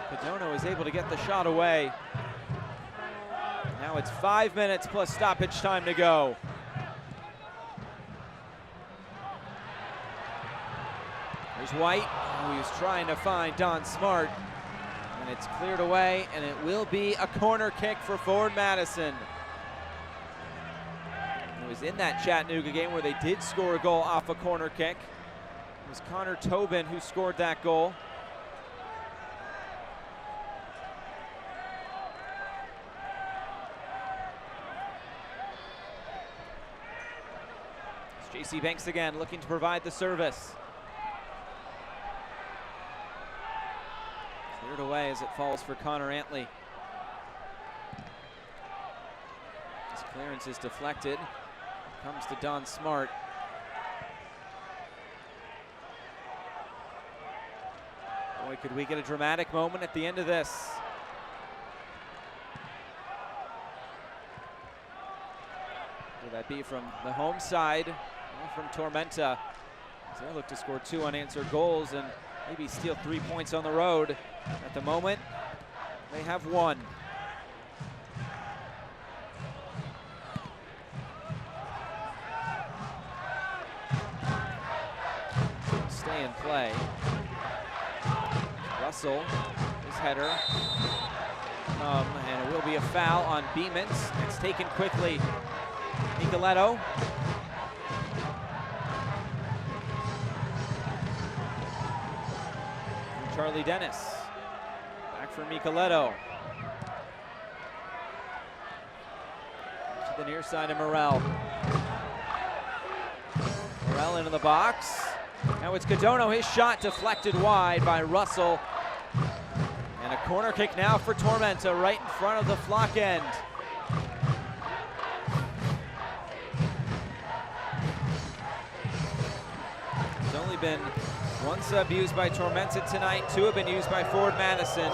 Kadono was able to get the shot away. Now it's 5 minutes plus stoppage time to go. There's White, who is trying to find Don Smart. And it's cleared away, and it will be a corner kick for forward Madison. It was in that Chattanooga game where they did score a goal off a corner kick. It was Connor Tobin who scored that goal. It's JC Banks again, looking to provide the service. Cleared away as it falls for Connor Antley. His clearance is deflected. Comes to Don Smart. Boy, could we get a dramatic moment at the end of this. Will that be from the home side or from Tormenta? They look to score 2 unanswered goals and maybe steal 3 points on the road. At the moment, they have 1. Stay in play. Russell, his header. And it will be a foul on Beemans. It's taken quickly. Nicoletto. Charlie Dennis. Back for Nicoletto. To the near side of Morel. Morel into the box. Now it's Kadono. His shot deflected wide by Russell. And a corner kick now for Tormenta right in front of the flock end. There's only been 1 sub used by Tormenta tonight. 2 have been used by forward Madison.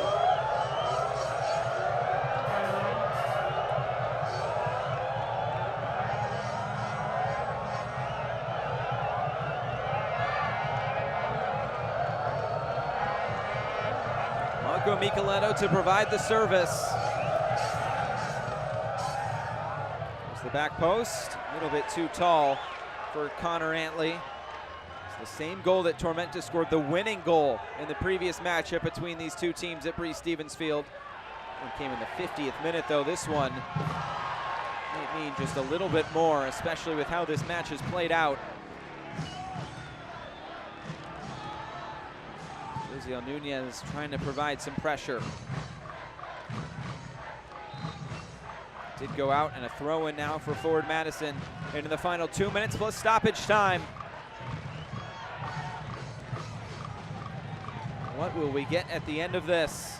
Marco Nicoletto to provide the service. There's the back post. A little bit too tall for Connor Antley. The same goal that Tormenta scored, the winning goal in the previous matchup between these two teams at Breese Stevens Field. One came in the 50th minute, though. This one may mean just a little bit more, especially with how this match has played out. Josiel Nunez trying to provide some pressure. Did go out, and a throw-in now for forward Madison into the final 2 minutes plus stoppage time. What will we get at the end of this?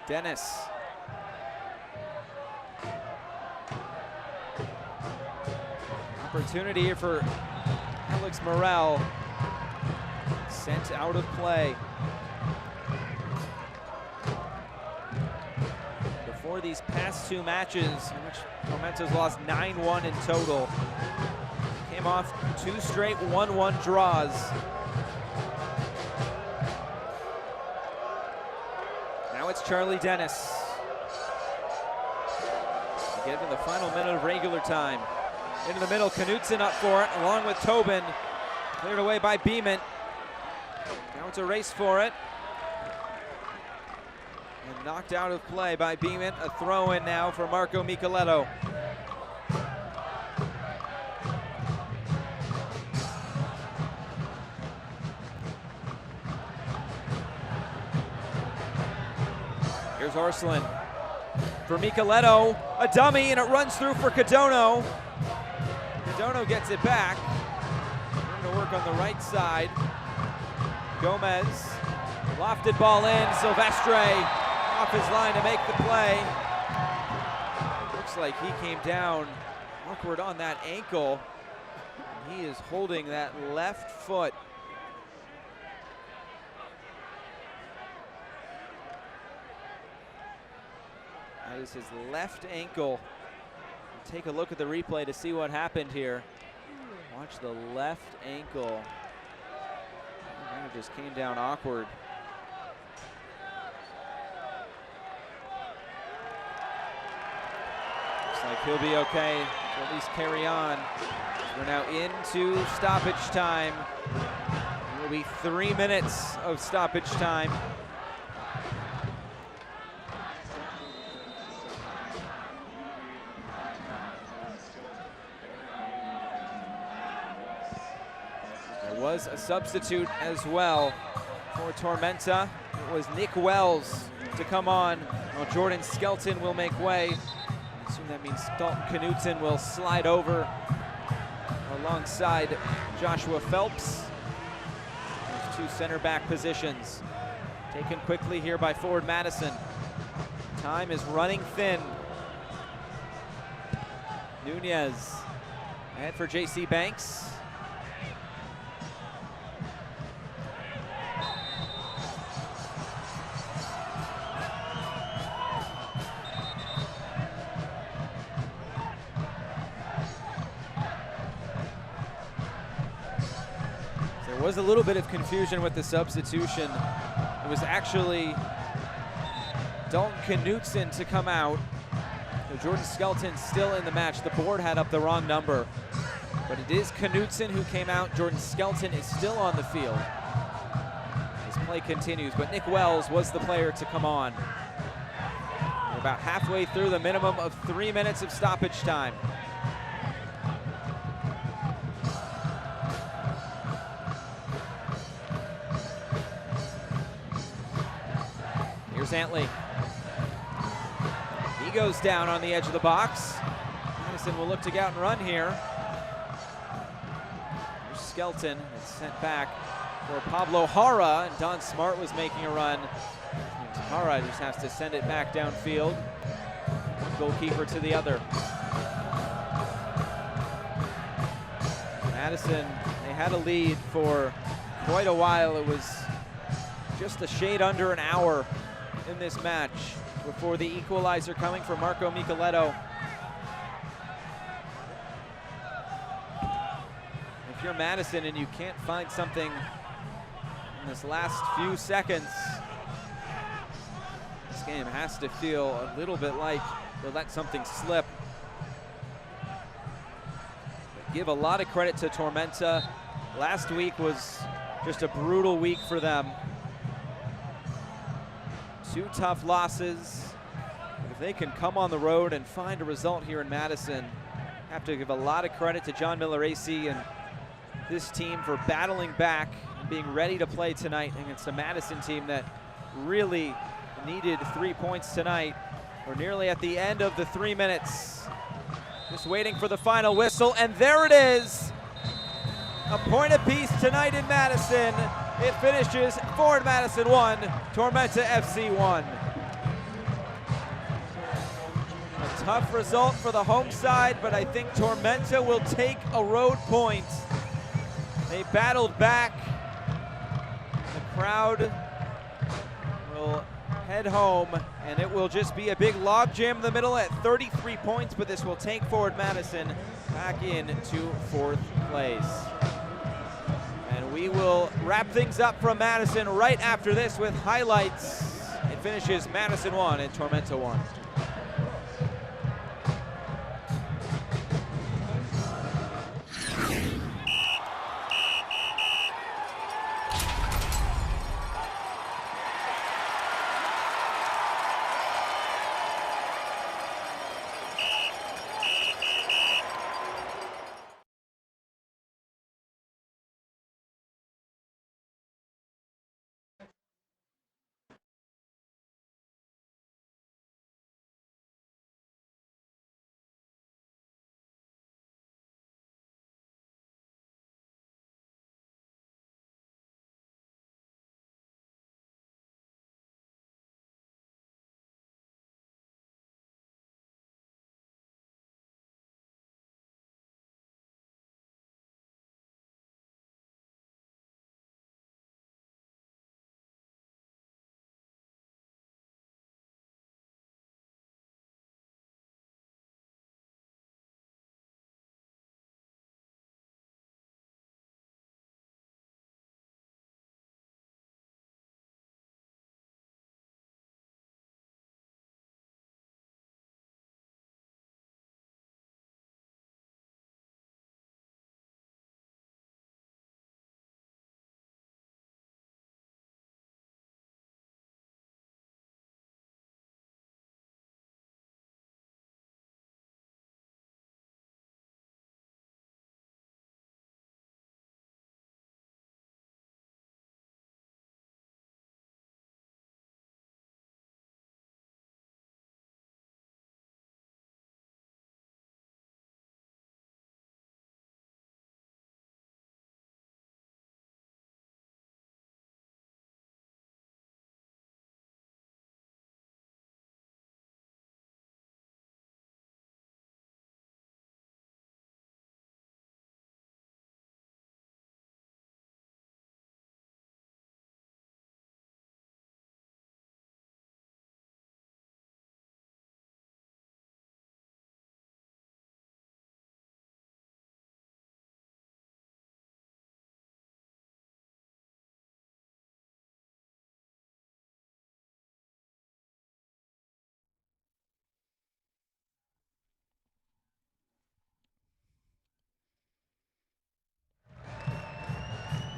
Dennis. Opportunity here for Alex Morel. Sent out of play. Before these past two matches, in which Tormenta's lost 9-1 in total, came off 2 straight 1-1 draws. Now it's Charlie Dennis. We get to the final minute of regular time. Into the middle, Knutson up for it, along with Tobin. Cleared away by Beeman. Now it's a race for it. And knocked out of play by Beeman. A throw in now for Marco Micheletto. Here's Arslan for Micheletto. A dummy, and it runs through for Cadono. Cadono gets it back. Going to work on the right side. Gomez, lofted ball in. Silvestre off his line to make the play. Looks like he came down awkward on that ankle. He is holding that left foot. That is his left ankle. Take a look at the replay to see what happened here. Watch the left ankle. It just came down awkward. Looks like he'll be okay to at least carry on. We're now into stoppage time. It will be 3 minutes of stoppage time. Was a substitute as well for Tormenta. It was Nick Wells to come on. Well, Jordan Skelton will make way. I assume that means Dalton Knutson will slide over alongside Joshua Phelps. There's 2 center back positions. Taken quickly here by forward Madison. Time is running thin. Nunez ahead for JC Banks. There was a little bit of confusion with the substitution. It was actually Dalton Knutson to come out. So Jordan Skelton still in the match. The board had up the wrong number. But it is Knutson who came out. Jordan Skelton is still on the field. His play continues, but Nick Wells was the player to come on. We're about halfway through the minimum of 3 minutes of stoppage time. Antley. He goes down on the edge of the box. Madison will look to get out and run here. Here's Skelton. It's sent back for Pablo Jara, and Don Smart was making a run. And Jara just has to send it back downfield. Goalkeeper to the other. Madison, they had a lead for quite a while. It was just a shade under an hour in this match before the equalizer coming from Marco Micheletto. If you're Madison and you can't find something in this last few seconds, this game has to feel a little bit like they let something slip. But give a lot of credit to Tormenta. Last week was just a brutal week for them. 2 tough losses. If they can come on the road and find a result here in Madison, have to give a lot of credit to John Miller-AC and this team for battling back and being ready to play tonight against a Madison team that really needed 3 points tonight. We're nearly at the end of the 3 minutes. Just waiting for the final whistle, and there it is. A point apiece tonight in Madison. It finishes Forward Madison 1, Tormenta FC 1. A tough result for the home side, but I think Tormenta will take a road point. They battled back. The crowd will head home, and it will just be a big logjam in the middle at 33 points, but this will take Forward Madison back into 4th place. And we will wrap things up from Madison right after this with highlights. It finishes Madison 1 and Tormenta 1.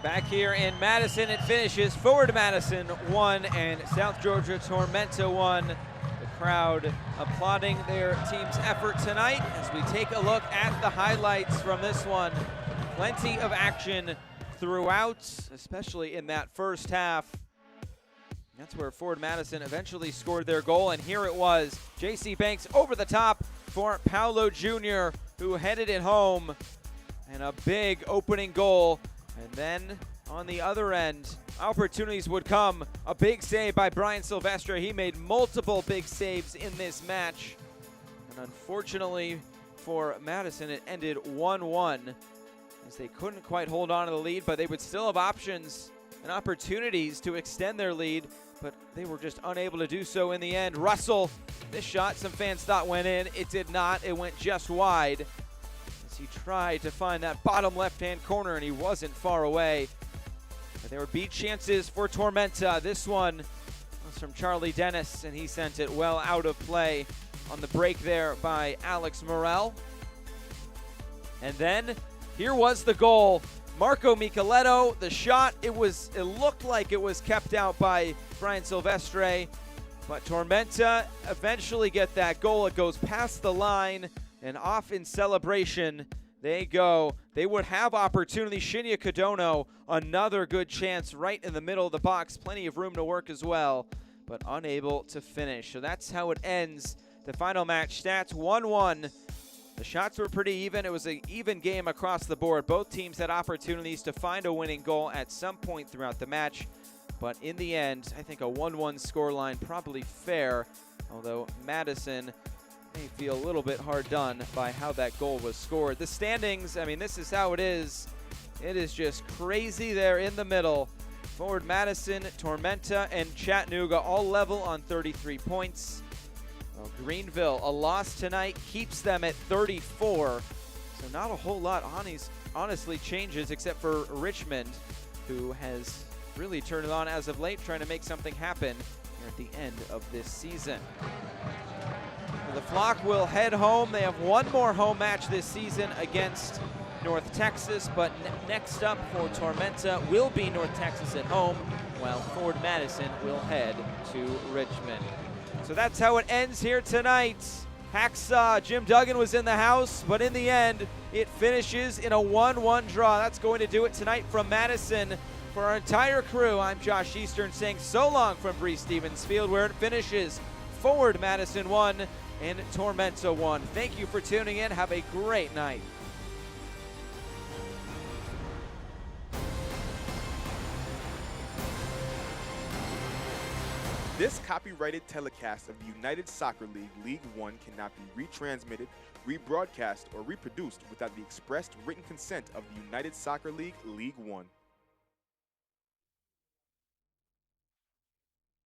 Back here in Madison, it finishes Forward Madison 1 and South Georgia Tormenta 1. The crowd applauding their team's effort tonight as we take a look at the highlights from this one. Plenty of action throughout, especially in that first half. That's where Forward Madison eventually scored their goal, and here it was. J.C. Banks over the top for Paolo Jr., who headed it home, and a big opening goal. And then on the other end, opportunities would come. A big save by Brian Silvestre. He made multiple big saves in this match. And unfortunately for Madison, it ended 1-1 as they couldn't quite hold on to the lead, but they would still have options and opportunities to extend their lead, but they were just unable to do so in the end. Russell, this shot some fans thought went in. It did not. It went just wide. He tried to find that bottom left-hand corner, and he wasn't far away. But there would be chances for Tormenta. This one was from Charlie Dennis, and he sent it well out of play on the break there by Alex Morel. And then here was the goal. Marco Micheletto, the shot, it looked like it was kept out by Brian Silvestre, but Tormenta eventually get that goal. It goes past the line, and off in celebration they go. They would have opportunity. Shinya Kodono, another good chance right in the middle of the box. Plenty of room to work as well, but unable to finish. So that's how it ends. The final match stats, 1-1 The shots were pretty even. It was an even game across the board. Both teams had opportunities to find a winning goal at some point throughout the match. But in the end, I think a 1-1 scoreline probably fair, although Madison may feel a little bit hard done by how that goal was scored. The standings, I mean, this is how it is. It is just crazy there in the middle. Forward Madison, Tormenta, and Chattanooga all level on 33 points. Well, Greenville, a loss tonight, keeps them at 34. So not a whole lot honestly changes except for Richmond, who has really turned it on as of late, trying to make something happen here at the end of this season. The Flock will head home. They have one more home match this season against North Texas, but next up for Tormenta will be North Texas at home, while Ford Madison will head to Richmond. So that's how it ends here tonight. Hacksaw Jim Duggan was in the house, but in the end, it finishes in a 1-1 draw. That's going to do it tonight from Madison. For our entire crew, I'm Josh Eastern saying so long from Breese Stevens Field, where it finishes Forward Madison 1 and Tormenta 1. Thank you for tuning in. Have a great night. This copyrighted telecast of the United Soccer League League One cannot be retransmitted, rebroadcast, or reproduced without the expressed written consent of the United Soccer League League One.